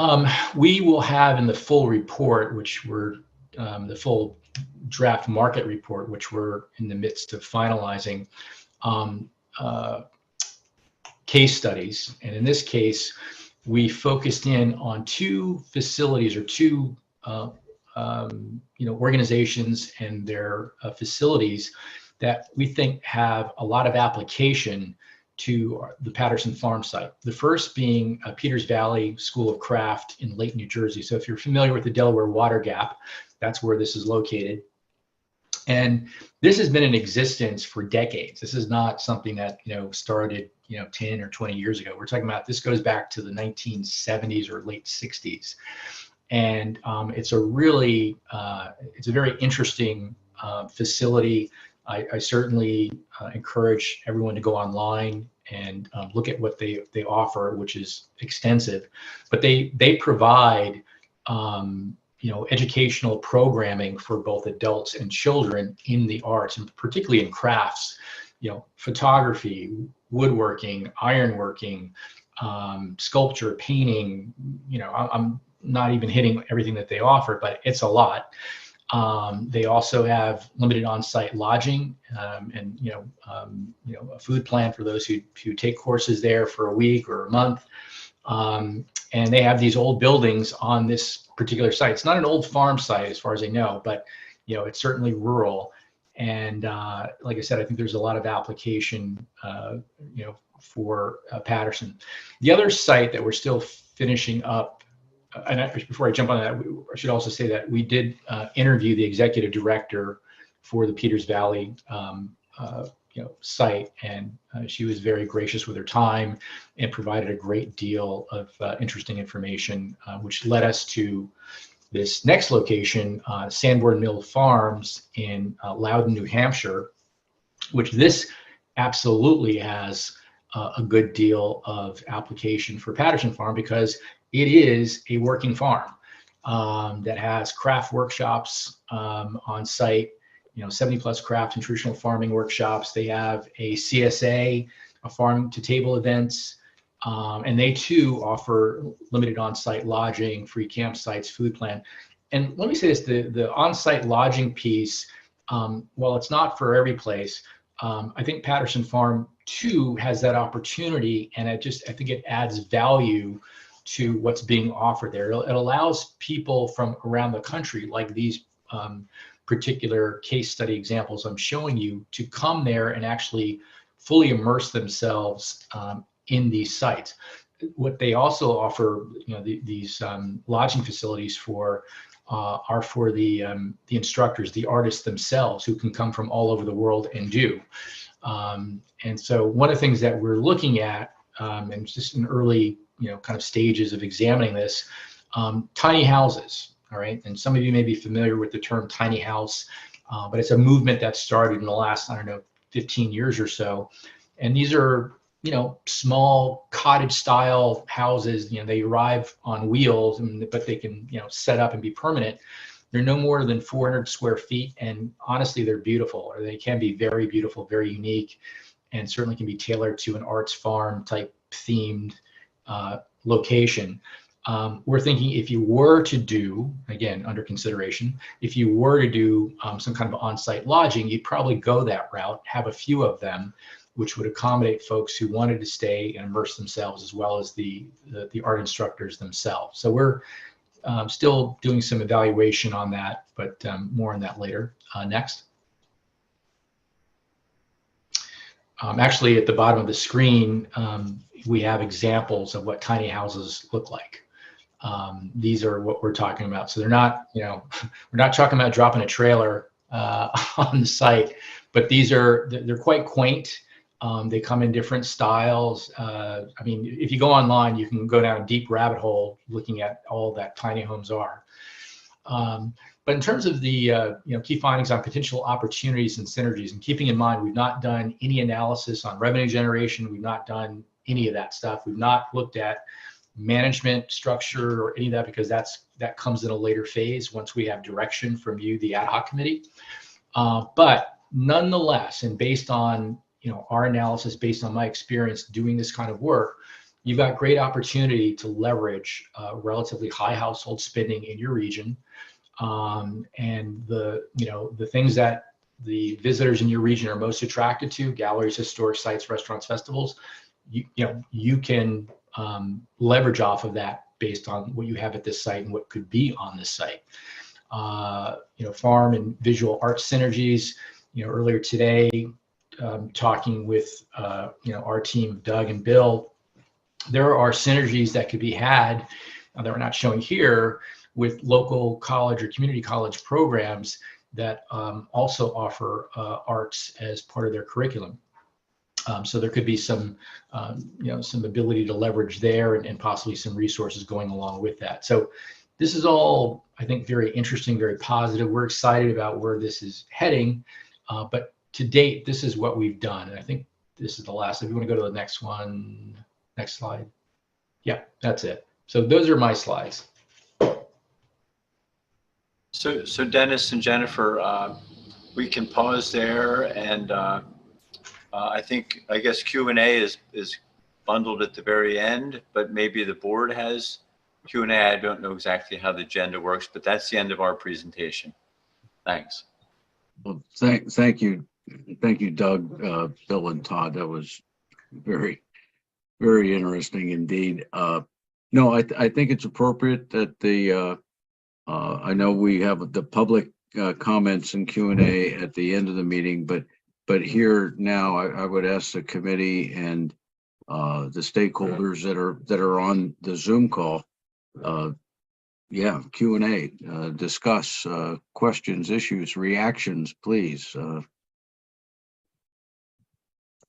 we will have in the full report, which we're the full draft market report, which we're in the midst of finalizing, case studies. And in this case, we focused in on two facilities or two organizations and their facilities that we think have a lot of application to the Patterson Farm site. The first being Peters Valley School of Craft in Lake, New Jersey. So if you're familiar with the Delaware Water Gap, that's where this is located. And this has been in existence for decades. This is not something that started 10 or 20 years ago. We're talking about, this goes back to the 1970s or late 60s. And it's a really, it's a very interesting facility. I certainly encourage everyone to go online and look at what they offer, which is extensive. But they provide educational programming for both adults and children in the arts, and particularly in crafts. Photography, woodworking, ironworking, sculpture, painting. I'm not even hitting everything that they offer, but it's a lot. They also have limited on-site lodging and a food plan for those who take courses there for a week or a month. And they have these old buildings on this particular site. It's not an old farm site as far as I know, but it's certainly rural. And like I said, I think there's a lot of application for Patterson. The other site that we're still finishing up, and before I jump on that, I should also say that we did interview the executive director for the Peters Valley site, and she was very gracious with her time and provided a great deal of interesting information, which led us to this next location, Sanborn Mill Farms in Loudon, New Hampshire, which this absolutely has a good deal of application for Patterson Farm, because it is a working farm that has craft workshops on site, 70+ craft and traditional farming workshops. They have a CSA, a farm to table events, and they too offer limited on-site lodging, free campsites, food plan. And let me say this, the on-site lodging piece, while it's not for every place, I think Patterson Farm too has that opportunity, and I think it adds value to what's being offered there. It allows people from around the country, like these particular case study examples I'm showing you, to come there and actually fully immerse themselves in these sites. What they also offer, these lodging facilities are for the instructors, the artists themselves, who can come from all over the world and do. And so one of the things that we're looking at, and it's just in early kind of stages of examining this, tiny houses. All right, and some of you may be familiar with the term tiny house, but it's a movement that started in the last, 15 years or so. And these are, small cottage style houses. They arrive on wheels, but they can, set up and be permanent. They're no more than 400 square feet. And honestly, they're beautiful, or they can be very beautiful, very unique, and certainly can be tailored to an arts farm type themed location. We're thinking if you were to do, again, under consideration, if you were to do some kind of on-site lodging, you'd probably go that route, have a few of them, which would accommodate folks who wanted to stay and immerse themselves, as well as the art instructors themselves. So we're still doing some evaluation on that, but more on that later. Next. Actually, at the bottom of the screen, we have examples of what tiny houses look like. These are what we're talking about. So they're not, we're not talking about dropping a trailer on the site, but they're quite quaint. They come in different styles. If you go online, you can go down a deep rabbit hole looking at all that tiny homes are. But in terms of the key findings on potential opportunities and synergies, and keeping in mind we've not done any analysis on revenue generation, we've not done any of that stuff. We've not looked at management structure or any of that, because that comes in a later phase once we have direction from you, the ad hoc committee. But nonetheless, and based on our analysis, based on my experience doing this kind of work, you've got great opportunity to leverage relatively high household spending in your region, and the things that the visitors in your region are most attracted to: galleries, historic sites, restaurants, festivals. You can leverage off of that based on what you have at this site and what could be on this site. Farm and visual arts synergies. Earlier today, talking with our team, Doug and Bill, there are synergies that could be had that we're not showing here with local college or community college programs that also offer arts as part of their curriculum. So there could be some ability to leverage there, and possibly some resources going along with that. So this is all, I think, very interesting, very positive. We're excited about where this is heading, but to date, this is what we've done. And I think this is the last. If you want to go to the next one, next slide. Yeah, that's it. So those are my slides. So Dennis and Jennifer, we can pause there, and I guess Q&A is bundled at the very end, but maybe the board has Q&A. I don't know exactly how the agenda works, but that's the end of our presentation. Thanks. Well, thank you. Thank you, Doug, Bill, and Todd. That was very, very interesting indeed. No, I think it's appropriate that I know we have the public comments and Q&A at the end of the meeting, but here now I would ask the committee and the stakeholders that are on the Zoom call, Q&A, discuss questions, issues, reactions, please.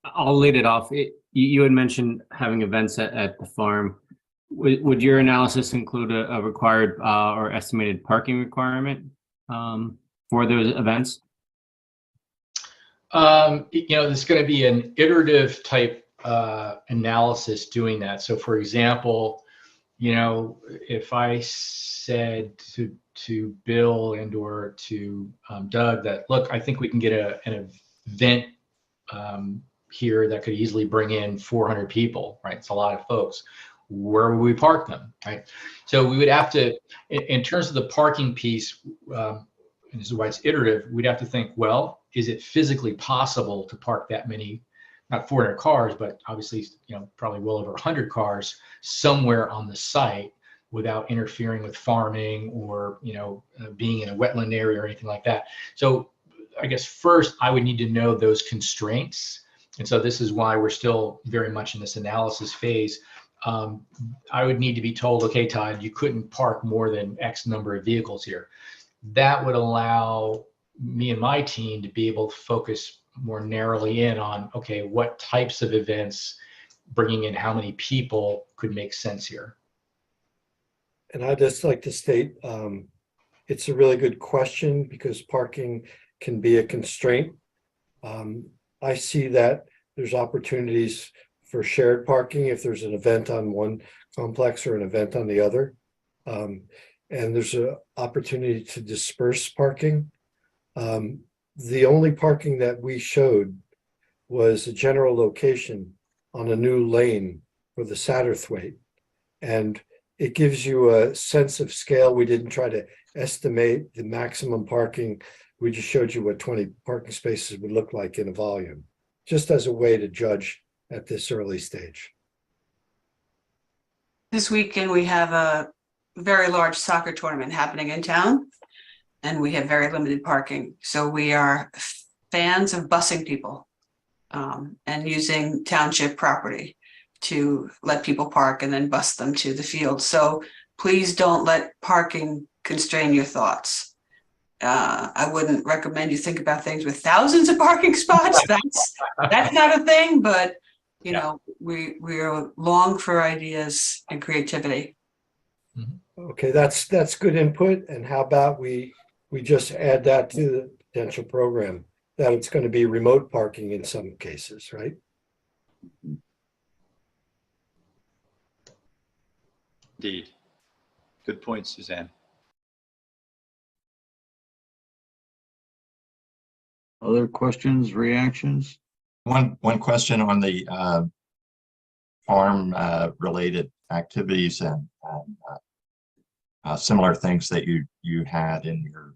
I'll lead it off. You had mentioned having events at the farm. Would your analysis include a required or estimated parking requirement for those events? There's going to be an iterative type analysis doing that. So, for example, if I said to Bill and or to Doug that, look, I think we can get an event here that could easily bring in 400 people, right? It's a lot of folks. Where would we park them, right? So we would have to, in terms of the parking piece, and this is why it's iterative, we'd have to think, well, is it physically possible to park that many, not 400 cars, but obviously, probably well over 100 cars somewhere on the site without interfering with farming or, being in a wetland area or anything like that. So I guess first I would need to know those constraints. And so this is why we're still very much in this analysis phase. I would need to be told, okay, Todd, you couldn't park more than X number of vehicles here. That would allow me and my team to be able to focus more narrowly in on, okay, what types of events, bringing in how many people could make sense here. And I'd just like to state, it's a really good question because parking can be a constraint. I see that there's opportunities for shared parking if there's an event on one complex or an event on the other. And there's an opportunity to disperse parking. The only parking that we showed was a general location on a new lane for the Satterthwaite. And it gives you a sense of scale. We didn't try to estimate the maximum parking. We just showed you what 20 parking spaces would look like in a volume, just as a way to judge at this early stage. This weekend, we have a very large soccer tournament happening in town, and we have very limited parking. So we are fans of busing people and using township property to let people park and then bus them to the field. So please don't let parking constrain your thoughts. I wouldn't recommend you think about things with thousands of parking spots. That's not a thing, but you know, we are long for ideas and creativity. Okay, that's good input. And how about we just add that to the potential program, that it's going to be remote parking in some cases, right? Indeed. Good point, Suzanne. Other questions, reactions? One question on the farm related activities and similar things that you had in your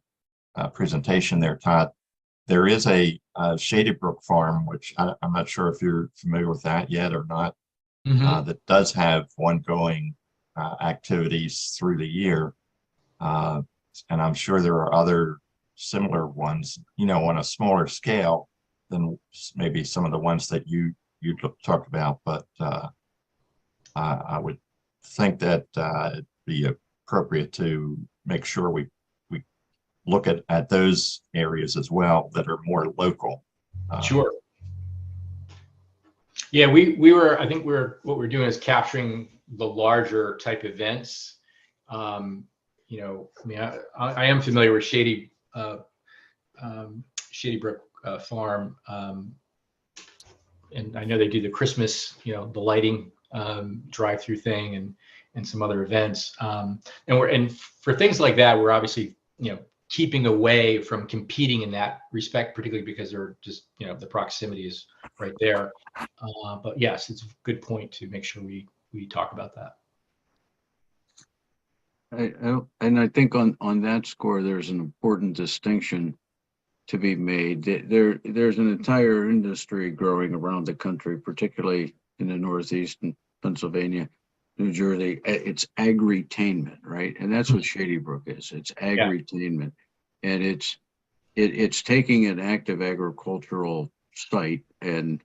presentation there, Todd. There is a Shady Brook Farm, which I'm not sure if you're familiar with that yet or not, that does have ongoing activities through the year. And I'm sure there are other similar ones, you know, on a smaller scale than maybe some of the ones that you talked about. But I would think that it'd be appropriate to make sure we look at those areas as well that are more local. Sure. Yeah, I think what we're doing is capturing the larger type events. You know, I mean, I am familiar with Shady Brook Farm, and I know they do the Christmas, you know, the lighting drive-through thing and some other events. And for things like that, we're obviously, you know, keeping away from competing in that respect, particularly because they're just, you know, the proximity is right there. But yes, it's a good point to make sure we talk about that. And I think on that score, there's an important distinction to be made. There's an entire industry growing around the country, particularly in the Northeast and Pennsylvania, New Jersey. It's agritainment, right? And that's what Shady Brook is. It's agritainment, and it's taking an active agricultural site and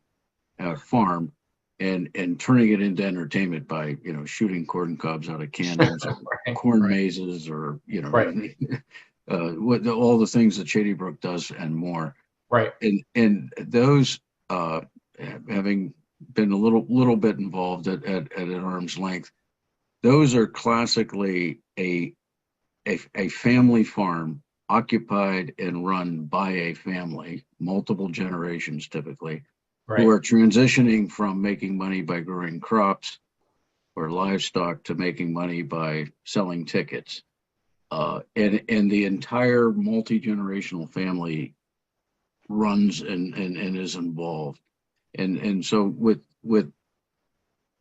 farm and turning it into entertainment by, you know, shooting corn cobs out of cannons, or corn mazes, or, you know, what all the things that Shady Brook does and more. Right. And those, having been a little bit involved at an arm's length, those are classically a family farm occupied and run by a family, multiple generations typically, who are transitioning from making money by growing crops or livestock to making money by selling tickets. And the entire multi-generational family runs and is involved. And so with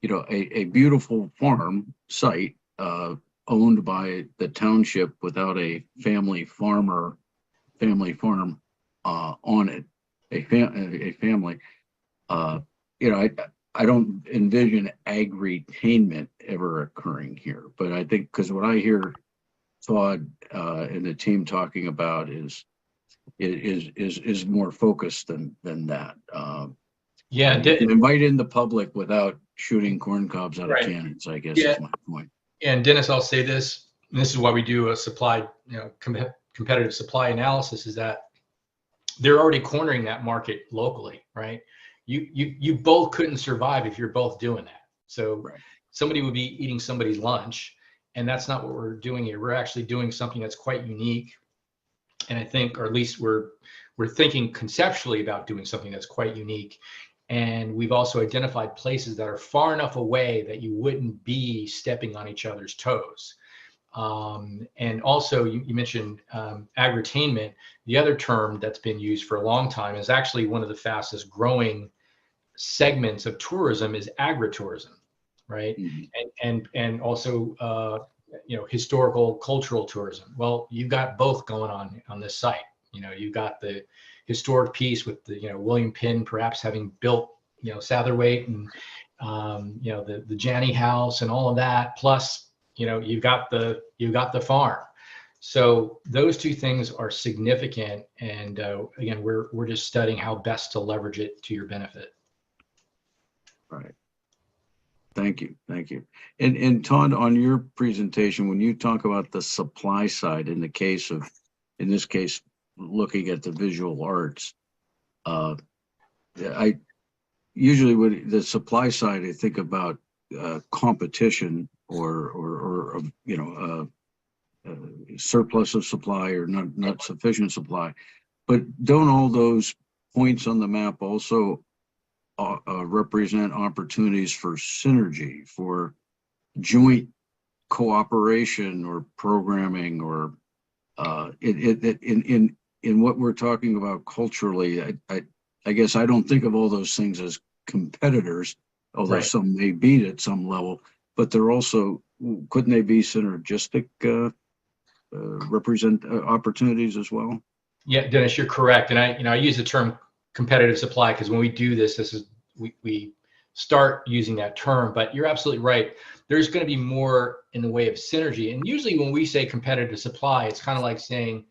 you know, a beautiful farm site owned by the township without a family farm on it, a family, you know, I don't envision agritainment ever occurring here. But I think, because what I hear Todd and the team talking about is more focused than that. Invite in the public without shooting corn cobs out of cannons, I guess is my point. And Dennis, I'll say this, and this is why we do a supply, you know, competitive supply analysis, is that they're already cornering that market locally, right? You both couldn't survive if you're both doing that. So somebody would be eating somebody's lunch, and that's not what we're doing here. We're actually doing something that's quite unique. And I think, or at least we're thinking conceptually about doing something that's quite unique. And we've also identified places that are far enough away that you wouldn't be stepping on each other's toes. And also, you mentioned agritainment. The other term that's been used for a long time is actually one of the fastest growing segments of tourism is agritourism, right? Mhm. And also historical cultural tourism. Well, you've got both going on this site. You've got the historic piece with the William Penn perhaps having built Satterthwaite and the Janney House and all of that, plus you've got the farm. So those two things are significant, and again, we're just studying how best to leverage it to your benefit. Right. Thank you. And Todd, on your presentation, when you talk about the supply side, in this case, looking at the visual arts, I usually would the supply side, I think about competition or surplus of supply or not sufficient supply, but don't all those points on the map also represent opportunities for synergy, for joint cooperation or programming, or in what we're talking about culturally? I guess I don't think of all those things as competitors, although Right. some may be at some level, but they're also, couldn't they be synergistic, represent opportunities as well? Yeah, Dennis, you're correct. And I use the term competitive supply because when we do this we start using that term, but you're absolutely right. There's going to be more in the way of synergy. And usually when we say competitive supply, it's kind of like saying,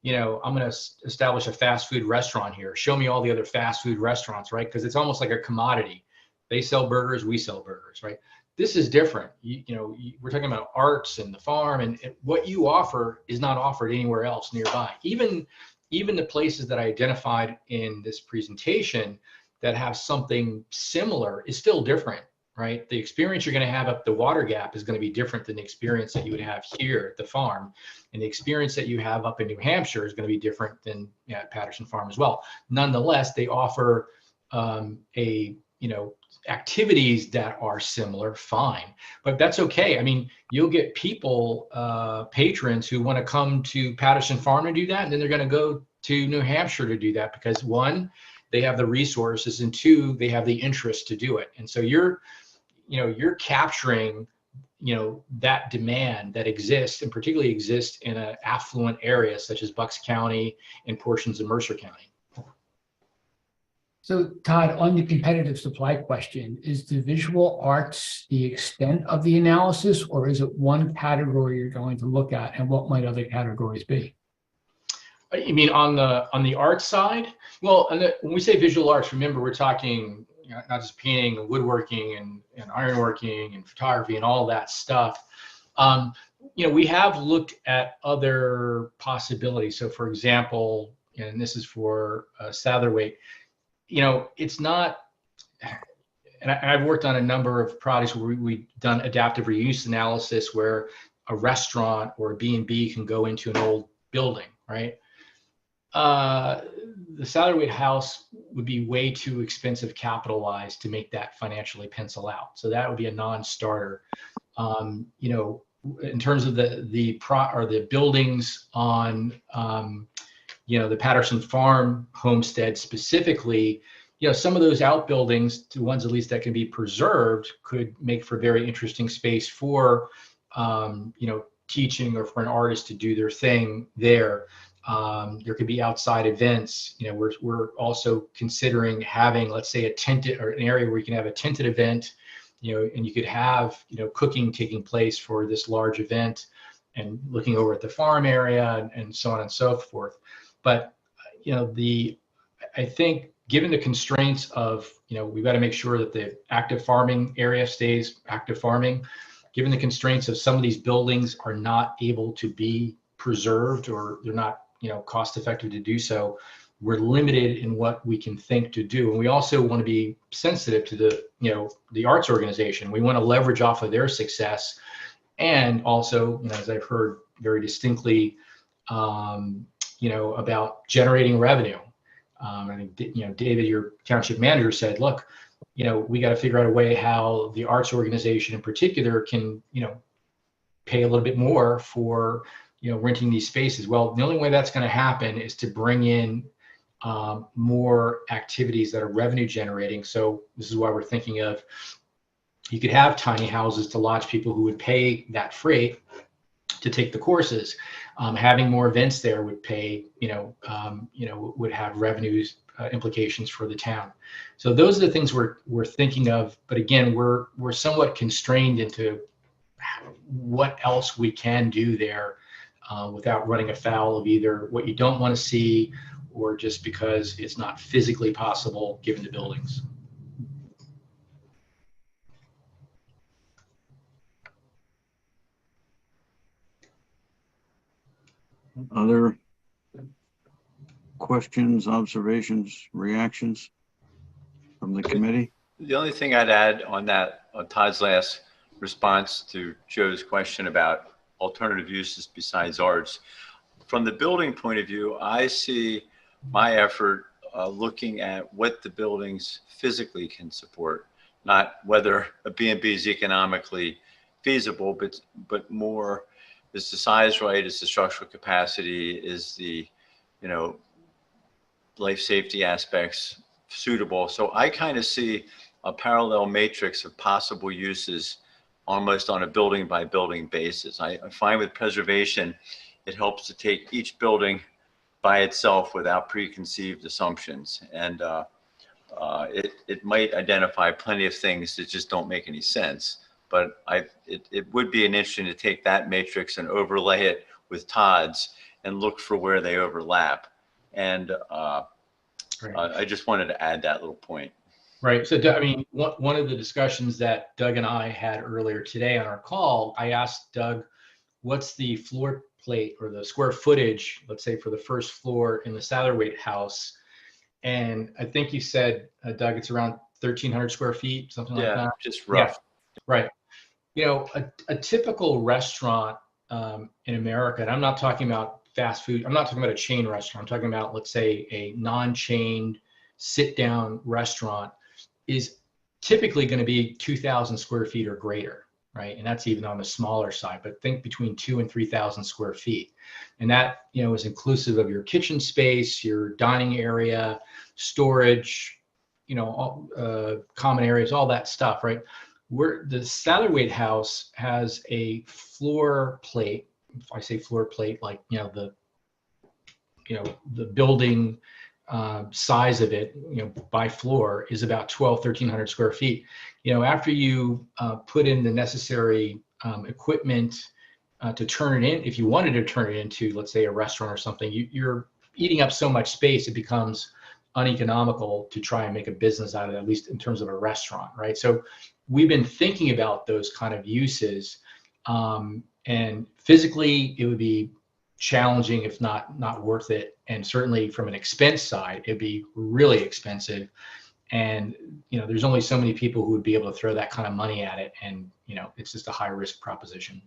I'm going to establish a fast food restaurant here. Show me all the other fast food restaurants, right? Because it's almost like a commodity. They sell burgers, we sell burgers, right? This is different. We're talking about arts and the farm, and what you offer is not offered anywhere else nearby. Even the places that I identified in this presentation that have something similar is still different, right? The experience you're going to have up the water gap is going to be different than the experience that you would have here at the farm. And the experience that you have up in New Hampshire is going to be different than at Patterson Farm as well. Nonetheless, they offer activities that are similar, fine, but that's okay. I mean, you'll get people, patrons who want to come to Patterson Farm to do that, and then they're going to go to New Hampshire to do that because one, they have the resources, and two, they have the interest to do it. And so you're capturing, that demand that exists, and particularly exists in an affluent area such as Bucks County and portions of Mercer County. So Todd, on the competitive supply question, is the visual arts the extent of the analysis, or is it one category you're going to look at, and what might other categories be? You mean on the art side? Well, when we say visual arts, remember we're talking not just painting and woodworking and ironworking and photography and all that stuff. We have looked at other possibilities. So for example, and this is for Satterthwaite, it's not, and I've worked on a number of projects where we've done adaptive reuse analysis where a restaurant or a B&B can go into an old building, right? The Satterthwaite house would be way too expensive capitalized to make that financially pencil out. So that would be a non-starter. In terms of the buildings on, the Patterson Farm homestead specifically, some of those outbuildings, the ones at least that can be preserved, could make for very interesting space for, teaching or for an artist to do their thing there. There could be outside events. We're also considering having, let's say, a tented or an area where you can have a tented event, and you could have, cooking taking place for this large event and looking over at the farm area and so on and so forth. But, I think given the constraints of, we've got to make sure that the active farming area stays active farming, given the constraints of some of these buildings are not able to be preserved or they're not, cost effective to do so, we're limited in what we can think to do. And we also want to be sensitive to the arts organization. We want to leverage off of their success. And also, as I've heard very distinctly, about generating revenue. I think, David, your township manager, said, look, we got to figure out a way how the arts organization in particular can, pay a little bit more for, renting these spaces. Well, the only way that's going to happen is to bring in more activities that are revenue generating. So this is why we're thinking of, you could have tiny houses to lodge people who would pay that freight to take the courses. Having more events there would pay, would have revenues implications for the town. So those are the things we're thinking of. But again, we're somewhat constrained into what else we can do there without running afoul of either what you don't want to see or just because it's not physically possible given the buildings. Other questions, observations, reactions from the committee? The only thing I'd add on that, on Todd's last response to Joe's question about alternative uses besides arts, from the building point of view, I see my effort looking at what the buildings physically can support, not whether a B&B is economically feasible, but more, is the size right? Is the structural capacity? Is the, life safety aspects suitable? So I kind of see a parallel matrix of possible uses almost on a building by building basis. I find with preservation, it helps to take each building by itself without preconceived assumptions. And it might identify plenty of things that just don't make any sense. But it would be an interesting to take that matrix and overlay it with Todd's and look for where they overlap. And I just wanted to add that little point. Right. So, one of the discussions that Doug and I had earlier today on our call, I asked Doug, what's the floor plate or the square footage, let's say, for the first floor in the Satterwhite house? And I think you said, Doug, it's around 1,300 square feet, something like that. Yeah, just rough. Yeah. Right. A typical restaurant in America, and I'm not talking about fast food, I'm not talking about a chain restaurant, I'm talking about, let's say, a non-chained sit-down restaurant, is typically going to be 2,000 square feet or greater, right? And that's even on the smaller side, but think between 2,000 and 3,000 square feet. And that, is inclusive of your kitchen space, your dining area, storage, common areas, all that stuff, right? Where the Satterwhite house has a floor plate. If I say floor plate, like, the building size of it, by floor is about 1,300 square feet. After you put in the necessary equipment to turn it in, if you wanted to turn it into, let's say, a restaurant or something, you're eating up so much space, it becomes uneconomical to try and make a business out of it, at least in terms of a restaurant, right? So we've been thinking about those kind of uses, and physically it would be challenging, if not worth it. And certainly from an expense side, it'd be really expensive. And, there's only so many people who would be able to throw that kind of money at it. And, it's just a high risk proposition.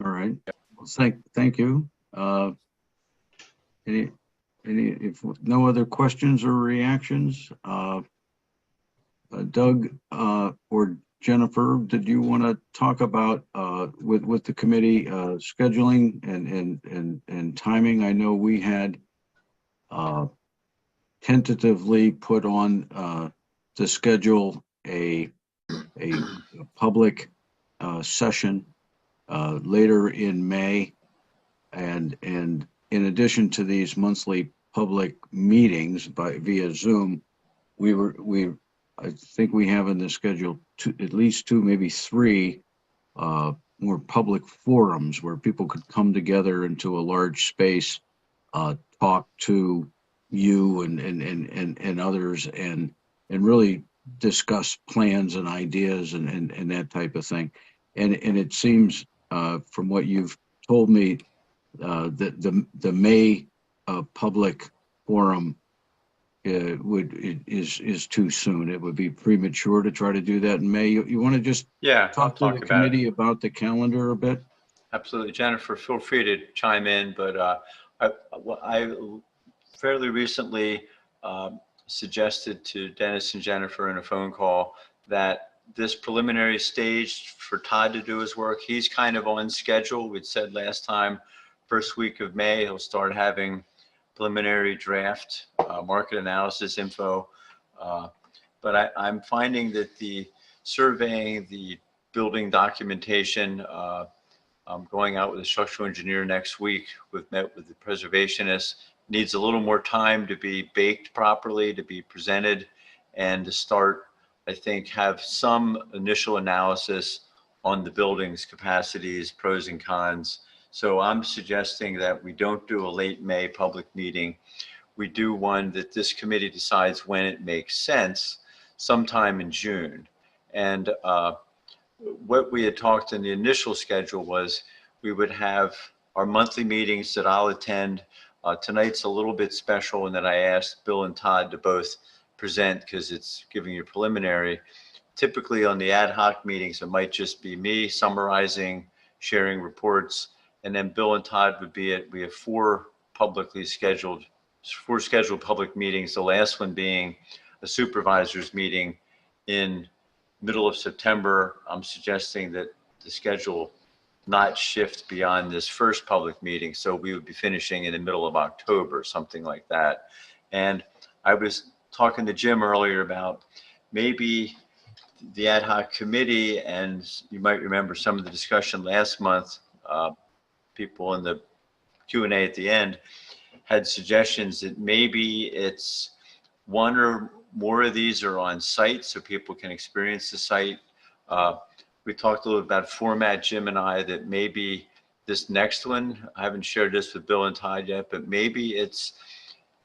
All right. Well, thank you. If no other questions or reactions, Doug or Jennifer, did you want to talk about with the committee scheduling and timing? I know we had tentatively put on to schedule a public session later in May, and in addition to these monthly public meetings via Zoom, I think we have in the schedule at least two, maybe three more public forums where people could come together into a large space, talk to you and others, and really discuss plans and ideas and that type of thing. And it seems from what you've told me that the May public forum is too soon. It would be premature to try to do that in May. You want to just Yeah, I'll talk to talk the about it. committee about the calendar a bit? Absolutely. Jennifer, feel free to chime in, but I fairly recently suggested to Dennis and Jennifer in a phone call that this preliminary stage for Todd to do his work, he's kind of on schedule. We'd said last time, first week of May, he'll start having preliminary draft market analysis info. But I'm finding that the surveying, the building documentation, I'm going out with a structural engineer next week. We've met with the preservationist. Needs a little more time to be baked properly, to be presented, and to start, I think, have some initial analysis on the building's capacities, pros and cons. So I'm suggesting that we don't do a late May public meeting. We do one that this committee decides when it makes sense, sometime in June. And what we had talked in the initial schedule was we would have our monthly meetings that I'll attend. Tonight's a little bit special in that I asked Bill and Todd to both present because it's giving you preliminary. Typically on the ad hoc meetings, it might just be me summarizing, sharing reports, and then Bill and Todd would be at, we have four scheduled public meetings, the last one being a supervisors meeting in middle of September. I'm suggesting that the schedule not shift beyond this first public meeting. So we would be finishing in the middle of October, something like that. And I was talking to Jim earlier about maybe the ad hoc committee, and you might remember some of the discussion last month, people in the Q&A at the end had suggestions that maybe it's one or more of these are on site so people can experience the site. We talked a little about format, Jim and I, that maybe this next one, I haven't shared this with Bill and Todd yet, but maybe it's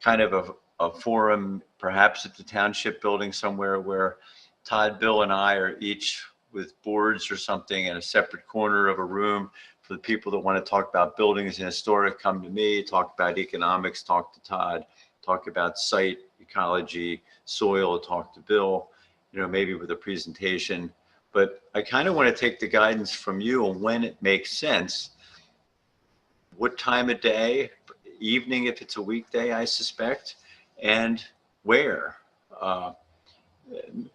kind of a forum, perhaps at the township building somewhere where Todd, Bill, and I are each with boards or something in a separate corner of a room. For the people that want to talk about buildings and historic, come to me, talk about economics, talk to Todd, talk about site ecology, soil, talk to Bill, maybe with a presentation. But I kind of want to take the guidance from you on when it makes sense, what time of day, evening if it's a weekday, I suspect, and where.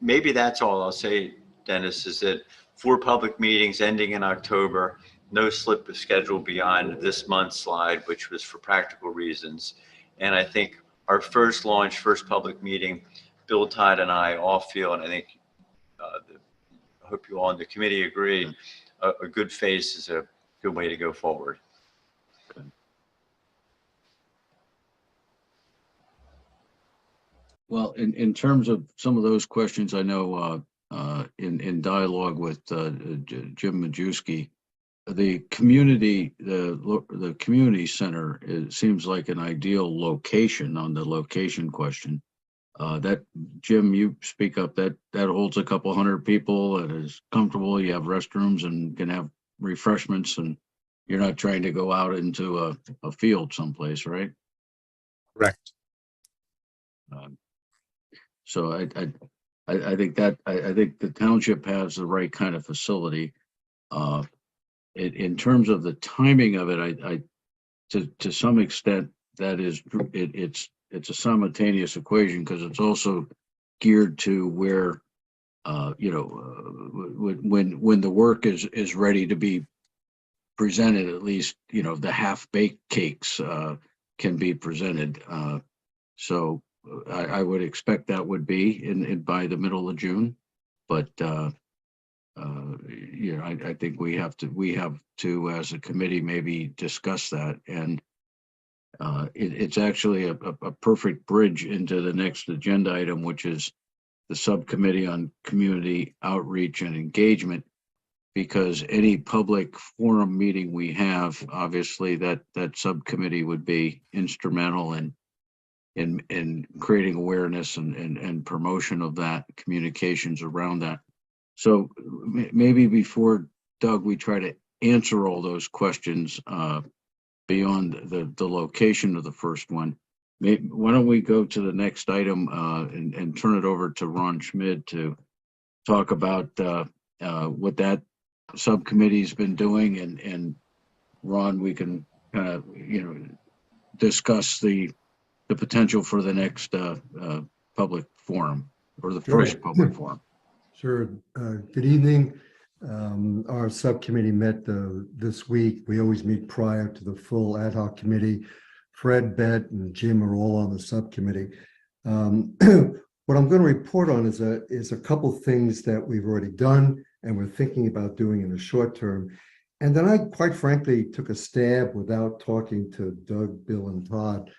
Maybe that's all I'll say, Dennis, is that 4 public meetings ending in October, no slip of schedule beyond this month's slide, which was for practical reasons. And I think our first launch, first public meeting, Bill, Todd, and I all feel, and I think I hope you all in the committee agree, a good face is a good way to go forward. Well, in terms of some of those questions, I know in dialogue with Jim Majewski, the community center, it seems like an ideal location on the location question. That, Jim, you speak up, that holds a couple hundred people and is comfortable. You have restrooms and can have refreshments, and you're not trying to go out into a field someplace, right? Correct. So I think the township has the right kind of facility. In terms of the timing of it, to some extent that is it's a simultaneous equation because it's also geared to where when the work is ready to be presented, at least the half-baked cakes can be presented. So I would expect that would be in by the middle of June, but I think we have to as a committee maybe discuss that, and it's actually a perfect bridge into the next agenda item, which is the subcommittee on community outreach and engagement, because any public forum meeting we have, obviously that subcommittee would be instrumental in creating awareness and promotion of that, communications around that. So maybe before, Doug, we try to answer all those questions beyond the location of the first one, Why don't we go to the next item and turn it over to Ron Schmid to talk about what that subcommittee's been doing, and Ron, we can kind of discuss the potential for the next public forum, or the Sure. first public forum. Sure. Good evening. Our subcommittee met this week. We always meet prior to the full ad hoc committee. Fred, Bet, and Jim are all on the subcommittee. What I'm going to report on is a couple things that we've already done and we're thinking about doing in the short term. And then I, quite frankly, took a stab without talking to Doug, Bill, and Todd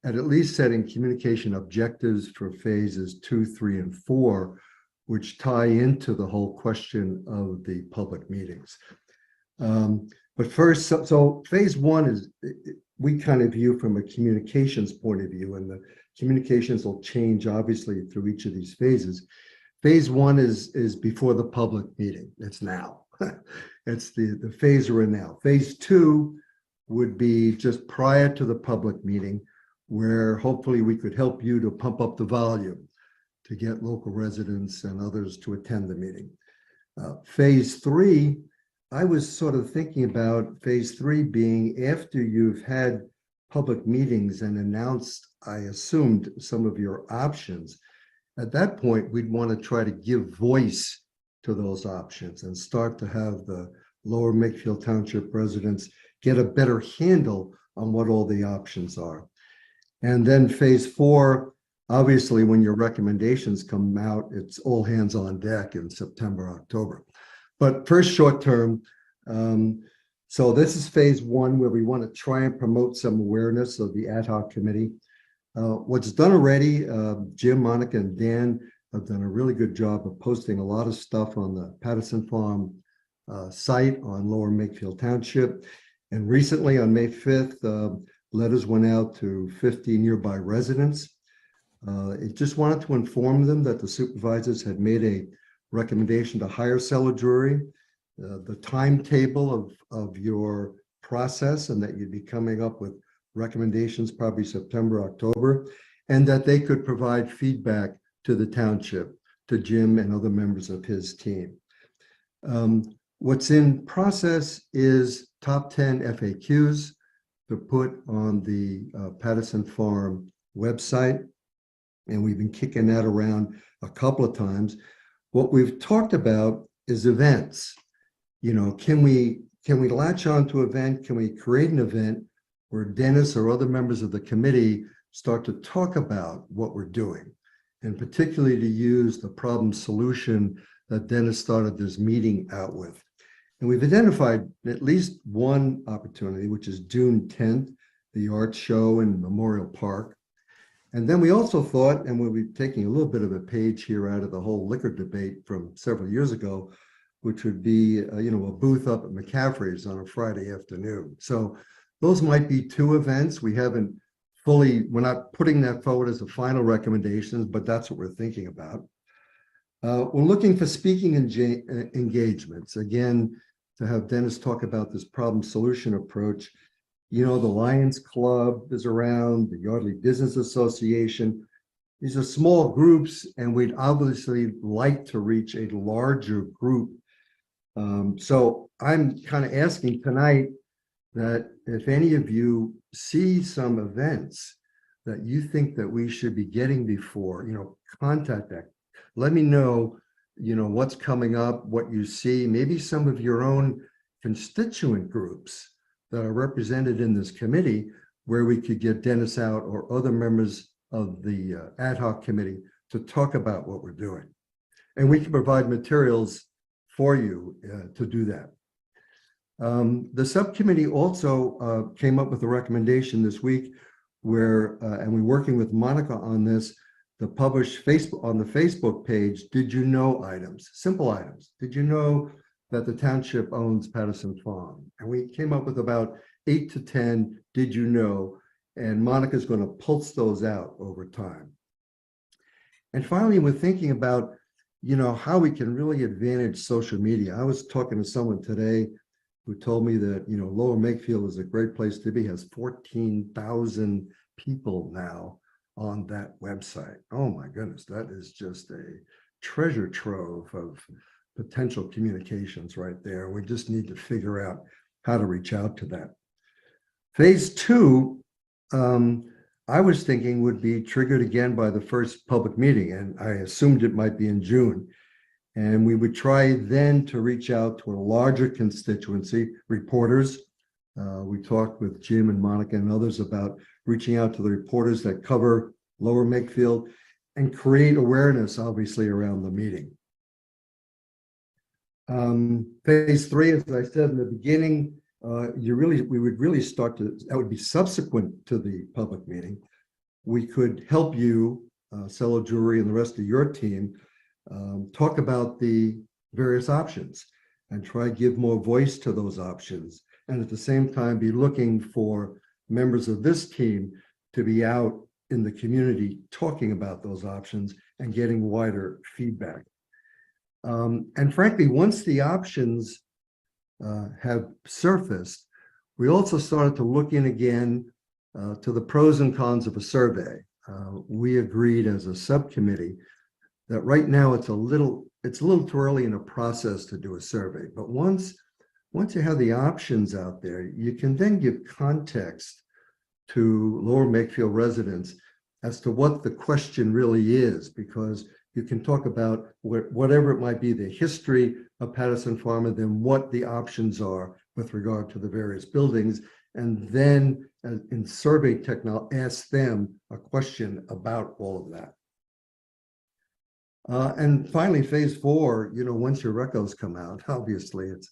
at least setting communication objectives for phases 2, 3, and 4, which tie into the whole question of the public meetings. But first, so phase 1 is, we kind of view from a communications point of view, and the communications will change obviously through each of these phases. Phase 1 is before the public meeting. It's now. It's the phase we're in now. Phase 2 would be just prior to the public meeting, where hopefully we could help you to pump up the volume to get local residents and others to attend the meeting. Phase 3, I was sort of thinking about phase 3 being after you've had public meetings and announced, I assumed, some of your options. At that point, we'd want to try to give voice to those options and start to have the lower Makefield Township residents get a better handle on what all the options are. And then phase 4, obviously, when your recommendations come out, it's all hands on deck in September, October. But first, short term, so this is phase 1, where we want to try and promote some awareness of the ad hoc committee. What's done already, Jim, Monica, and Dan have done a really good job of posting a lot of stuff on the Patterson Farm site on Lower Makefield Township. And recently, on May 5th, letters went out to 50 nearby residents. It just wanted to inform them that the supervisors had made a recommendation to hire Cellar Drury, the timetable of your process, and that you'd be coming up with recommendations probably September, October, and that they could provide feedback to the township, to Jim and other members of his team. What's in process is top 10 FAQs to put on the Patterson Farm website, and we've been kicking that around a couple of times. What we've talked about is events. Can we latch on to an event? Can we create an event where Dennis or other members of the committee start to talk about what we're doing, and particularly to use the problem solution that Dennis started this meeting out with? And we've identified at least one opportunity, which is June 10th, the art show in Memorial Park. And then we also thought, and we'll be taking a little bit of a page here out of the whole liquor debate from several years ago, which would be, a booth up at McCaffrey's on a Friday afternoon. So those might be 2 events. We're not putting that forward as the final recommendations, but that's what we're thinking about. We're looking for speaking engagements, again, to have Dennis talk about this problem solution approach. The Lions Club is around, the Yardley Business Association. These are small groups, and we'd obviously like to reach a larger group. So I'm kind of asking tonight that if any of you see some events that you think that we should be getting before, contact that. Let me know, what's coming up, what you see, maybe some of your own constituent groups that are represented in this committee, where we could get Dennis out or other members of the ad hoc committee to talk about what we're doing. And we can provide materials for you to do that. The subcommittee also came up with a recommendation this week where, and we're working with Monica on this, to publish on the Facebook page, did you know items, simple items. Did you know that the township owns Patterson Farm? And we came up with about 8 to 10, did you know? And Monica's going to pulse those out over time. And finally, we're thinking about, how we can really advantage social media. I was talking to someone today who told me that, you know, Lower Makefield is a great place to be, has 14,000 people now on that website. Oh my goodness, that is just a treasure trove of potential communications right there. We just need to figure out how to reach out to that. Phase two, I was thinking would be triggered again by the first public meeting, and I assumed it might be in June. And we would try then to reach out to a larger constituency, reporters. We talked with Jim and Monica and others about reaching out to the reporters that cover Lower Makefield and create awareness, obviously, around the meeting. Phase three, as I said in the beginning, we would really start to, that would be subsequent to the public meeting. We could help you, Cello Jewelry and the rest of your team, talk about the various options and try to give more voice to those options. And at the same time, be looking for members of this team to be out in the community talking about those options and getting wider feedback. And frankly, once the options have surfaced, we also started to look in again to the pros and cons of a survey. We agreed as a subcommittee that right now it's a little too early in a process to do a survey. But once you have the options out there, you can then give context to Lower Makefield residents as to what the question really is, because you can talk about whatever it might be, the history of Patterson Farm, and then what the options are with regard to the various buildings. And then in survey technology, ask them a question about all of that. And finally, phase four, you know, once your recos come out, obviously it's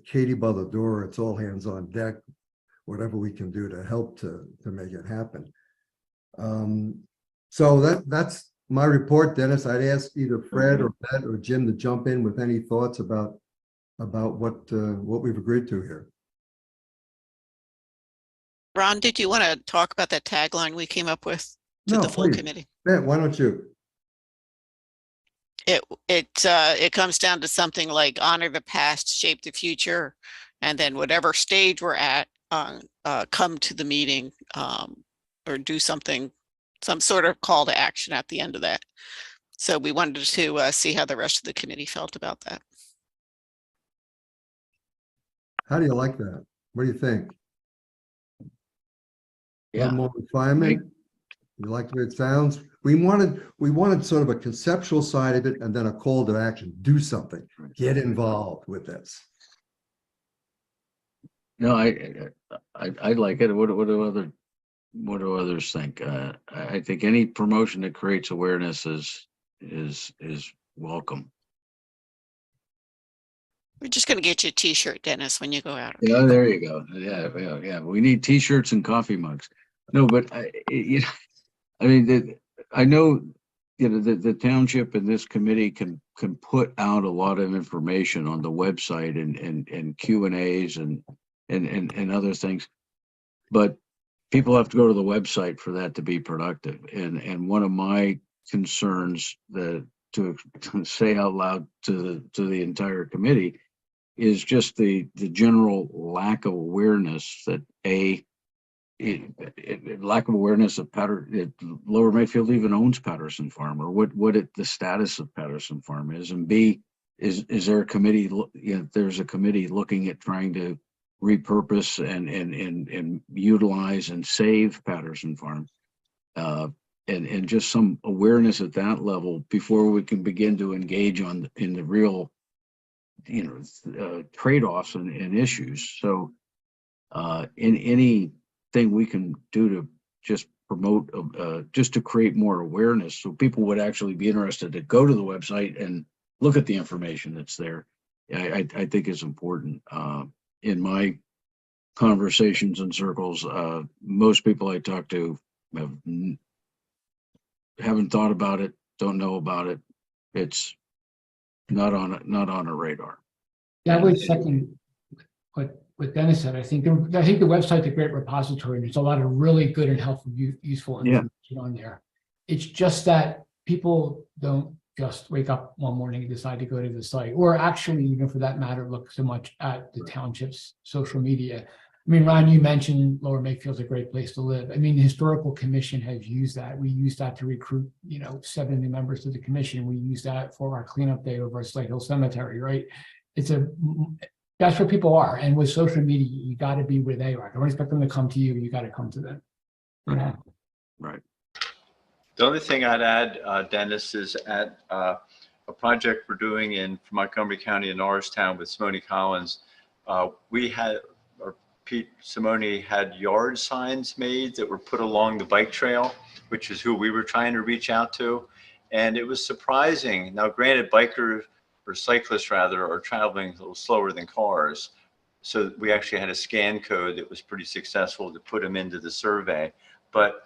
Katie by the door, it's all hands on deck, whatever we can do to help to make it happen. So that's my report, Dennis. I'd ask either Fred or Beth or Jim to jump in with any thoughts about what we've agreed to here. Ron, did you want to talk about that tagline we came up with to the full committee? Beth, why don't you? It comes down to something like honor the past, shape the future, and then whatever stage we're at, come to the meeting or do something, some sort of call to action at the end of that. So we wanted to see how the rest of the committee felt about that. How do you like that? What do you think? Yeah. One more refinement. You like the way it sounds? We wanted sort of a conceptual side of it and then a call to action. Do something. Get involved with this. No, I like it. What do others think? I think any promotion that creates awareness is welcome. We're just going to get you a t-shirt, Dennis, when you go out. Okay? Yeah, there you go. Yeah. We need t-shirts and coffee mugs. No, but I mean, I know, you know, the township and this committee can put out a lot of information on the website and Q&As and other things, but people have to go to the website for that to be productive. And one of my concerns that to say out loud to the entire committee is just the general lack of awareness that lack of awareness of Lower Makefield even owns Patterson Farm, or what the status of Patterson Farm is, and B, is there a committee? You know, there's a committee looking at trying to repurpose and utilize and save Patterson Farm, and just some awareness at that level before we can begin to engage in the real, you know, trade-offs and issues. So, in anything we can do to just promote, just to create more awareness, so people would actually be interested to go to the website and look at the information that's there, I think is important. In my conversations and circles, most people I talk to haven't thought about it, don't know about it. It's not on a radar. Yeah, I would second what Dennis said. I think the website's a great repository, and there's a lot of really good and helpful, useful information on there. It's just that people don't just wake up one morning and decide to go to the site, or actually, even for that matter, look so much at the township's social media. I mean, Ron, you mentioned Lower Makefield's a great place to live. I mean, the Historical Commission has used that. We use that to recruit, 7 new members to the commission. We use that for our cleanup day over at Slate Hill Cemetery, right? That's where people are. And with social media, you got to be where they are. Don't expect them to come to you. You got to come to them. Yeah. Right. The only thing I'd add, Dennis, is at a project we're doing in Montgomery County in Norristown with Simone Collins. Pete Simone had yard signs made that were put along the bike trail, which is who we were trying to reach out to. And it was surprising. Now, granted, bikers or cyclists rather are traveling a little slower than cars. So we actually had a scan code that was pretty successful to put them into the survey. But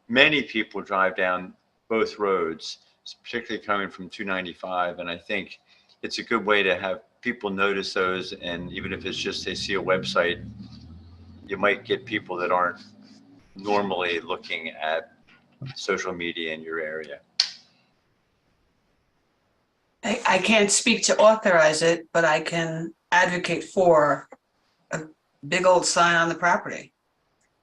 many people drive down both roads, particularly coming from 295. And I think it's a good way to have people notice those. And even if it's just they see a website, you might get people that aren't normally looking at social media in your area. I can't speak to authorize it, but I can advocate for a big old sign on the property.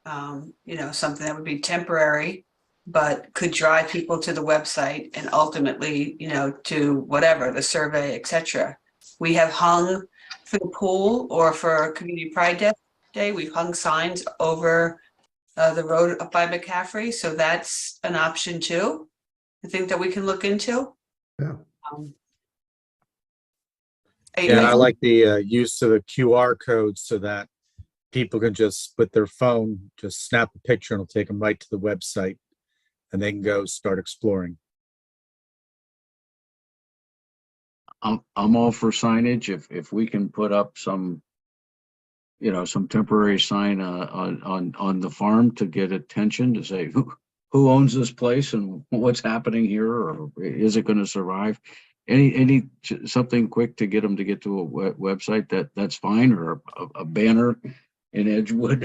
Something that would be temporary, but could drive people to the website and ultimately, to whatever, the survey, etc. We have hung for the pool or for Community Pride Day, we've hung signs over the road up by McCaffrey. So that's an option too. I think that we can look into. Yeah. I like the use of a QR code so that people can just, with their phone, just snap a picture and it'll take them right to the website and they can go start exploring. I'm all for signage. If we can put up some temporary sign on the farm to get attention, to say who owns this place and what's happening here, or is it going to survive? Something quick to get them to get to a website, that's fine, or a banner in Edgewood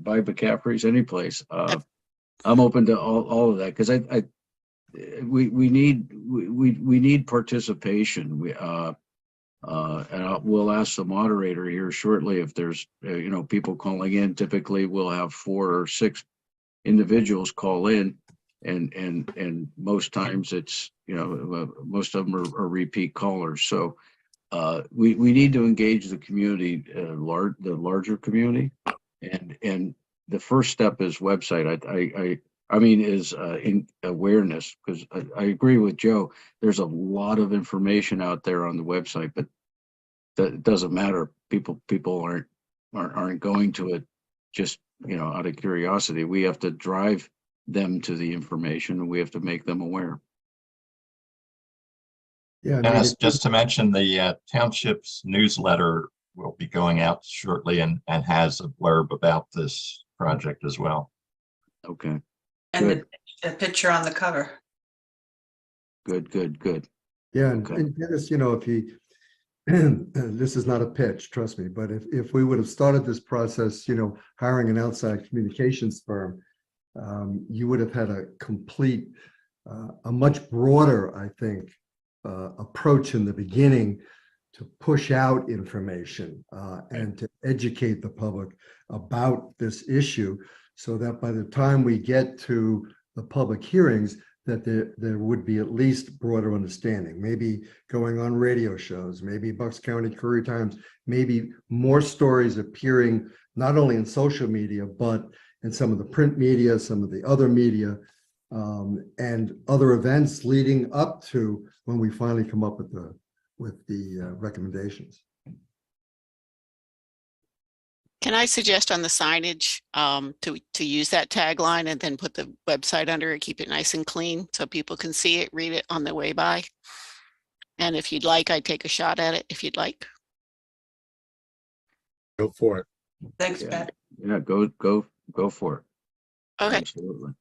by McCaffrey's, any place. I'm open to all of that, because we need participation. And we'll ask the moderator here shortly if there's people calling in. Typically, we'll have 4 or 6 individuals call in, and most times it's most of them are repeat callers. So we need to engage the community, the larger community, and the first step is website. Is in awareness, because I agree with Joe. There's a lot of information out there on the website, but that doesn't matter. People aren't going to it just out of curiosity. We have to drive them to the information, and we have to make them aware. Yeah, Dennis, just to mention, the township's newsletter will be going out shortly and has a blurb about this project as well. Okay. And the picture on the cover. Good. Yeah, Okay. and Dennis, if you, this is not a pitch, trust me, but if we would have started this process, hiring an outside communications firm, you would have had a complete, a much broader, I think, approach in the beginning to push out information and to educate the public about this issue, so that by the time we get to the public hearings, that there would be at least broader understanding, maybe going on radio shows, maybe Bucks County Courier Times, maybe more stories appearing not only in social media, but in some of the print media, some of the other media, and other events leading up to when we finally come up with the recommendations. Can I suggest on the signage to use that tagline and then put the website under it, keep it nice and clean so people can see it, read it on their way by? And if you'd like, I'd take a shot at it if you'd like. Go for it. Thanks, Pat. Yeah, go for it. Okay. Absolutely.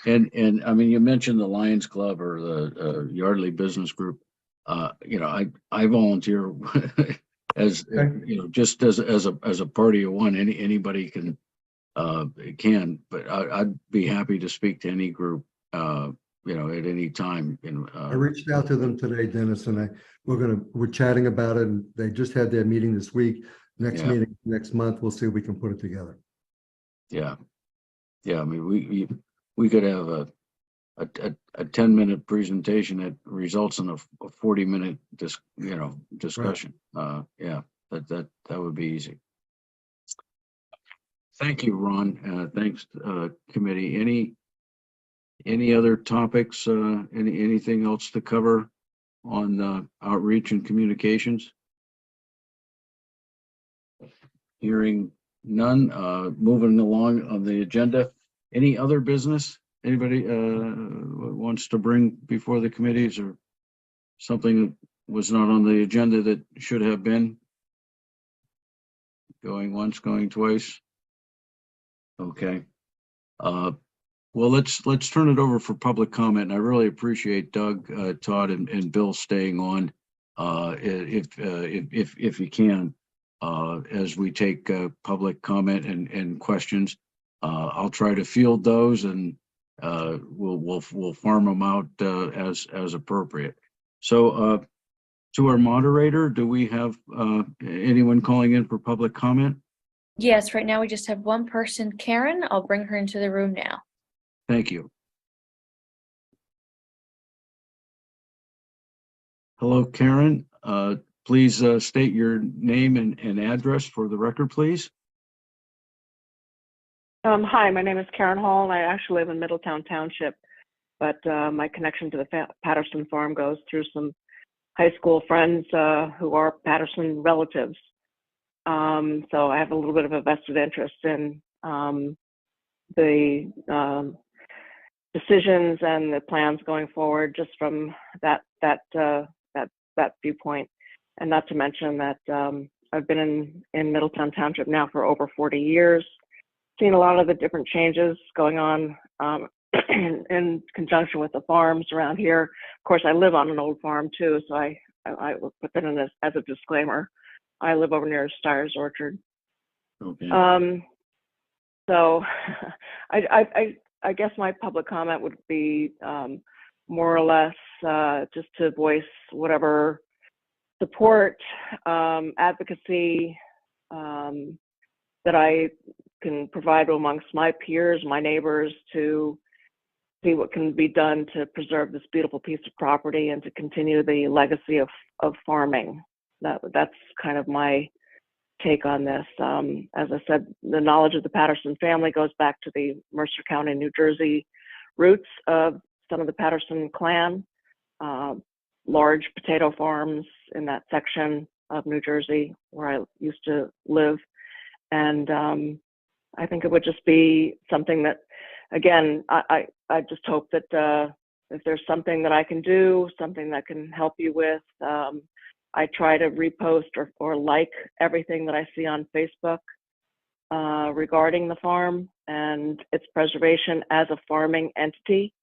And I mean, you mentioned the Lions Club or the Yardley Business Group. I volunteer as just as a party of one. Anybody can, but I'd be happy to speak to any group at any time. I reached out to them today, Dennis, and we're chatting about it, and they just had their meeting this week. Next Yeah. meeting next month, we'll see if we can put it together. Yeah. I mean, we could have a 10-minute presentation that results in a 40-minute discussion. Yeah, that would be easy. Thank you, Ron. Thanks, committee. Any other topics? Anything else to cover on outreach and communications? Hearing none. Moving along on the agenda. Any other business anybody wants to bring before the committees, or something that was not on the agenda that should have been? Going once, going twice. Okay. Well, let's turn it over for public comment. And I really appreciate Doug, Todd, and Bill staying on. If you can, as we take public comment and questions, I'll try to field those, and we'll farm them out as appropriate. So, to our moderator, do we have anyone calling in for public comment? Yes, right now we just have one person, Karen. I'll bring her into the room now. Thank you. Hello, Karen. Please state your name and address for the record, please. Hi, my name is Karen Hall, and I actually live in Middletown Township, but my connection to the Patterson farm goes through some high school friends who are Patterson relatives. So I have a little bit of a vested interest in the decisions and the plans going forward, just from that viewpoint. And not to mention that I've been in Middletown Township now for over 40 years, seen a lot of the different changes going on in conjunction with the farms around here. Of course, I live on an old farm too, so I will put that in as a disclaimer. I live over near Steyer's Orchard. Okay. So I guess my public comment would be more or less just to voice whatever support, advocacy that I can provide amongst my peers, my neighbors, to see what can be done to preserve this beautiful piece of property and to continue the legacy of farming. That's kind of my take on this. As I said, the knowledge of the Patterson family goes back to the Mercer County, New Jersey roots of some of the Patterson clan, large potato farms in that section of New Jersey where I used to live. And I think it would just be something that, again, I just hope that if there's something that I can do, something that can help you with, I try to repost or like everything that I see on Facebook regarding the farm and its preservation as a farming entity.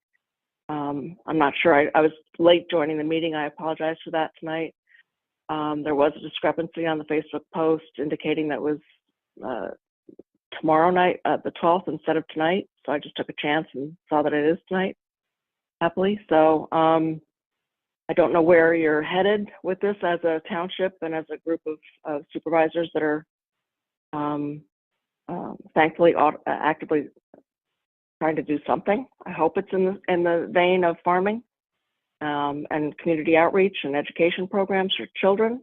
I'm not sure, I was late joining the meeting. I apologize for that tonight. There was a discrepancy on the Facebook post indicating that was tomorrow night, the 12th, instead of tonight. So I just took a chance and saw that it is tonight, happily. So I don't know where you're headed with this as a township and as a group of supervisors that are thankfully actively trying to do something. I hope it's in the vein of farming and community outreach and education programs for children.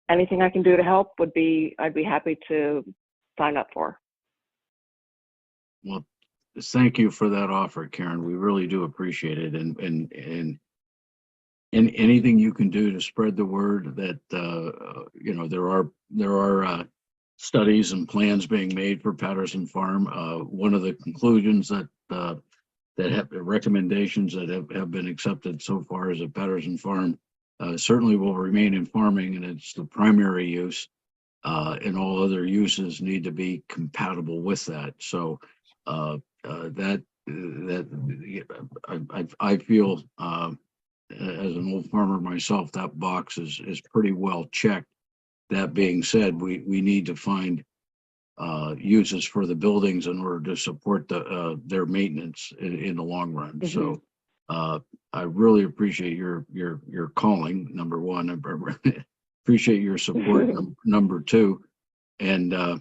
Anything I can do to help I'd be happy to sign up for. Well, thank you for that offer, Karen. We really do appreciate it. And anything you can do to spread the word that there are studies and plans being made for Patterson Farm. One of the conclusions that have recommendations that have been accepted so far is that Patterson Farm certainly will remain in farming, and it's the primary use, and all other uses need to be compatible with that. So I feel as an old farmer myself, that box is pretty well checked. That being said, we need to find uses for the buildings in order to support their maintenance in the long run. Mm-hmm. So I really appreciate your calling, number one. I appreciate your support, number two. And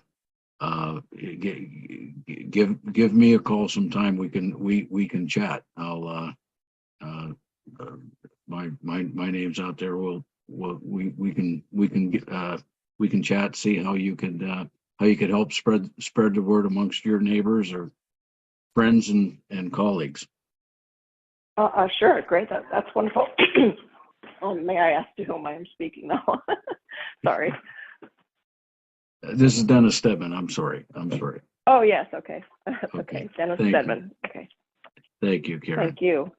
give me a call sometime. We can chat. I'll my name's out there. We can chat, see how you could help spread the word amongst your neighbors or friends and colleagues. Sure, great. That's wonderful. May I ask to whom I am speaking now? Sorry. This is Dennis Stedman. I'm sorry. Oh, yes. Okay. Okay. Okay. Dennis Thank Stedman. Okay. Thank you, Karen. Thank you.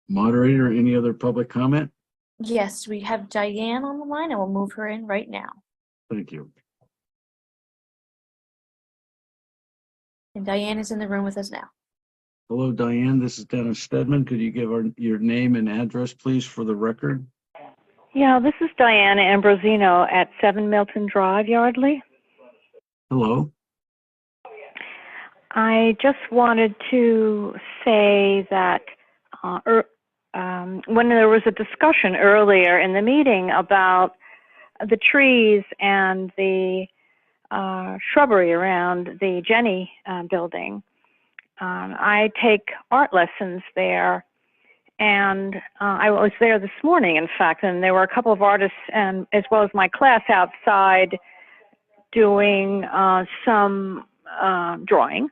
Moderator, any other public comment? Yes, we have Diane on the line and we'll move her in right now. Thank you. And Diane is in the room with us now. Hello, Diane. This is Dennis Stedman. Could you give your name and address, please, for the record? Yeah, this is Diana Ambrosino at 7 Milton Drive, Yardley. Hello. I just wanted to say that when there was a discussion earlier in the meeting about the trees and the shrubbery around the Jenny building, I take art lessons there. And I was there this morning, in fact, and there were a couple of artists, and as well as my class outside doing some drawing.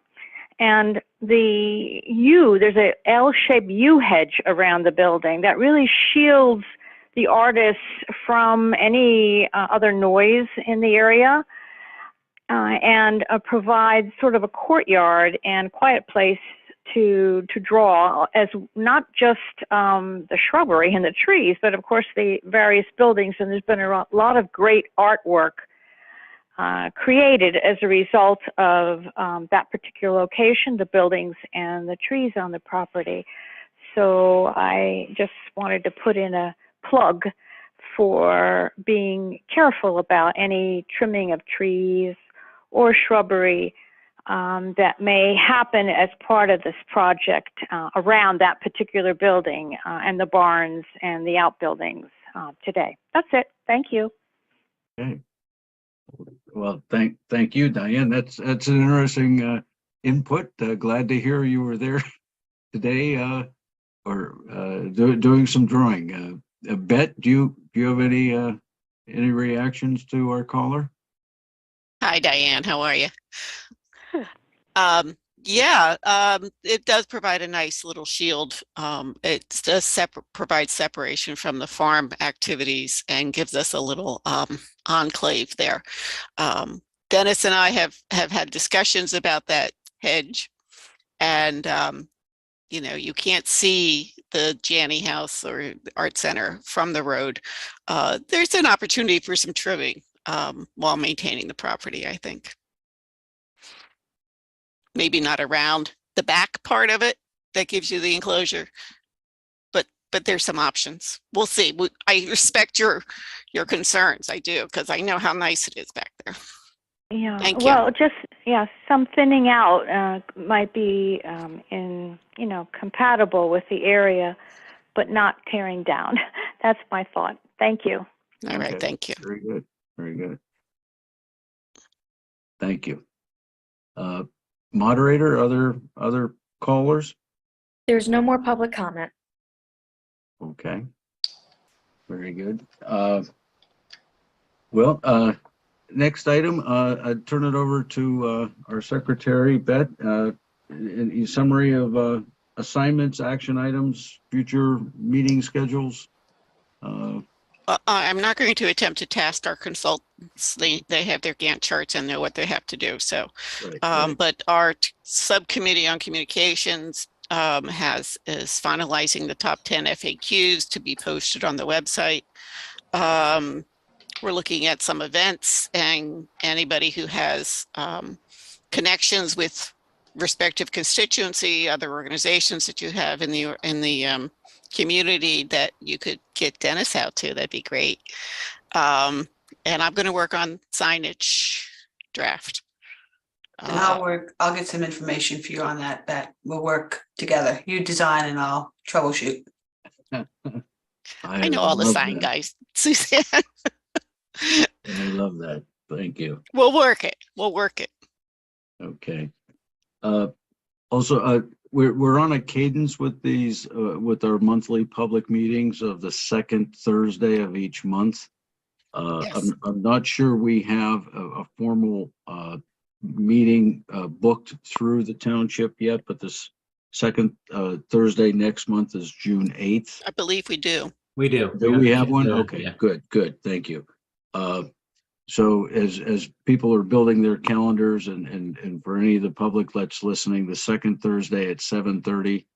And there's a L-shaped yew hedge around the building that really shields the artists from any other noise in the area, and provides sort of a courtyard and quiet place to draw, as not just the shrubbery and the trees, but of course the various buildings. And there's been a lot of great artwork created as a result of that particular location, the buildings and the trees on the property. So I just wanted to put in a plug for being careful about any trimming of trees or shrubbery that may happen as part of this project around that particular building and the barns and the outbuildings today. That's it. Thank you. Okay. Well, thank you, Diane. That's an interesting input. Glad to hear you were there today, doing some drawing. Bet, do you have any reactions to our caller? Hi, Diane. How are you? It does provide a nice little shield. It does provide separation from the farm activities and gives us a little enclave there. Dennis and I have had discussions about that hedge, and you can't see the Janney House or the Art Center from the road. There's an opportunity for some trimming while maintaining the property, I think. Maybe not around the back part of it that gives you the enclosure, but there's some options. We'll see. I respect your concerns. I do, because I know how nice it is back there. Yeah. Thank you. Well, some thinning out might be compatible with the area, but not tearing down. That's my thought. Thank you. All right. Okay. Thank you. Very good. Very good. Thank you. Moderator, other callers? There's no more public comment. Okay. Very good. Next item, I'd turn it over to our secretary, Bet. In summary of assignments, action items, future meeting schedules. I'm not going to attempt to task our consultants. They have their Gantt charts and know what they have to do. So, right. But our subcommittee on communications is finalizing the top 10 FAQs to be posted on the website. We're looking at some events, and anybody who has connections with respective constituency, other organizations that you have in the community that you could get Dennis out to, that'd be great. And I'm going to work on signage draft. And I'll get some information for you on that, that we'll work together. You design and I'll troubleshoot. I know all the love sign that. guys, Suzanne. I love that. Thank you. We'll work it. We'll work it. Okay. Also, we're on a cadence with these, with our monthly public meetings of the second Thursday of each month. Yes. I'm not sure we have a formal meeting booked through the township yet, but this second Thursday next month is June 8th. I believe we do. We do. Do we have one? Yeah, Okay, yeah. good. Thank you. So as people are building their calendars and for any of the public that's listening, the second Thursday at 7:30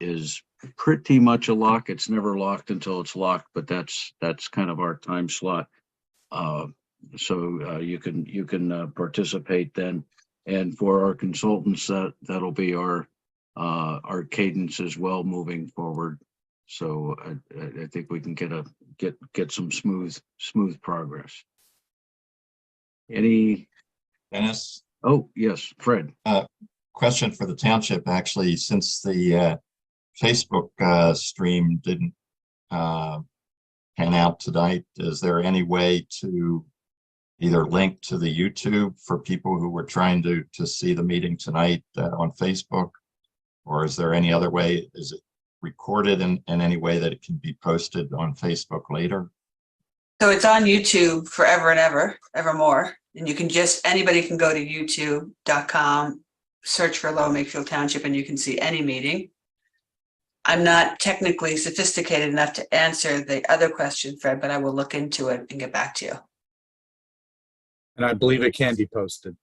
is pretty much a lock. It's never locked until it's locked, but that's kind of our time slot. So you can participate then. And for our consultants, that'll be our cadence as well moving forward. So I think we can get some smooth progress. Any? Dennis? Oh, yes, Fred. Question for the township, actually, since the Facebook stream didn't pan out tonight, is there any way to either link to the YouTube for people who were trying to see the meeting tonight on Facebook? Or is there any other way? Is it recorded in any way that it can be posted on Facebook later? So it's on YouTube forever and evermore. And you can anybody can go to youtube.com, search for Lower Makefield Township, and you can see any meeting. I'm not technically sophisticated enough to answer the other question, Fred, but I will look into it and get back to you. And I believe it can be posted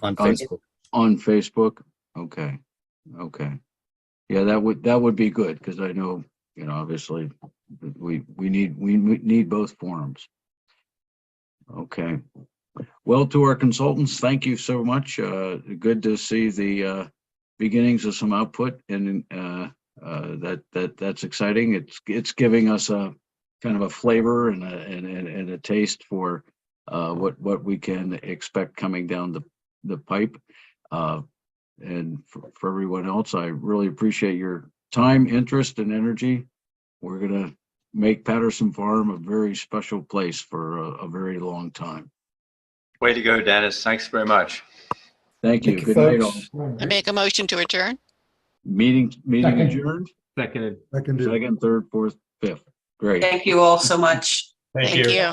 on Facebook. On Facebook? Okay. Yeah, that would be good, because I know, obviously we need both forums. Okay. Well, to our consultants, thank you so much. Good to see the beginnings of some output, and that's exciting. It's giving us a kind of a flavor and a taste for what we can expect coming down the pipe. And for everyone else, I really appreciate your time, interest, and energy. We're going to make Patterson Farm a very special place for a very long time. Way to go, Dennis. Thanks very much. Thank you. Good night, all. I make a motion to adjourn. Meeting Second. adjourned. Seconded. Seconded. Second, third, fourth, fifth. Great. Thank you all so much. Thank you.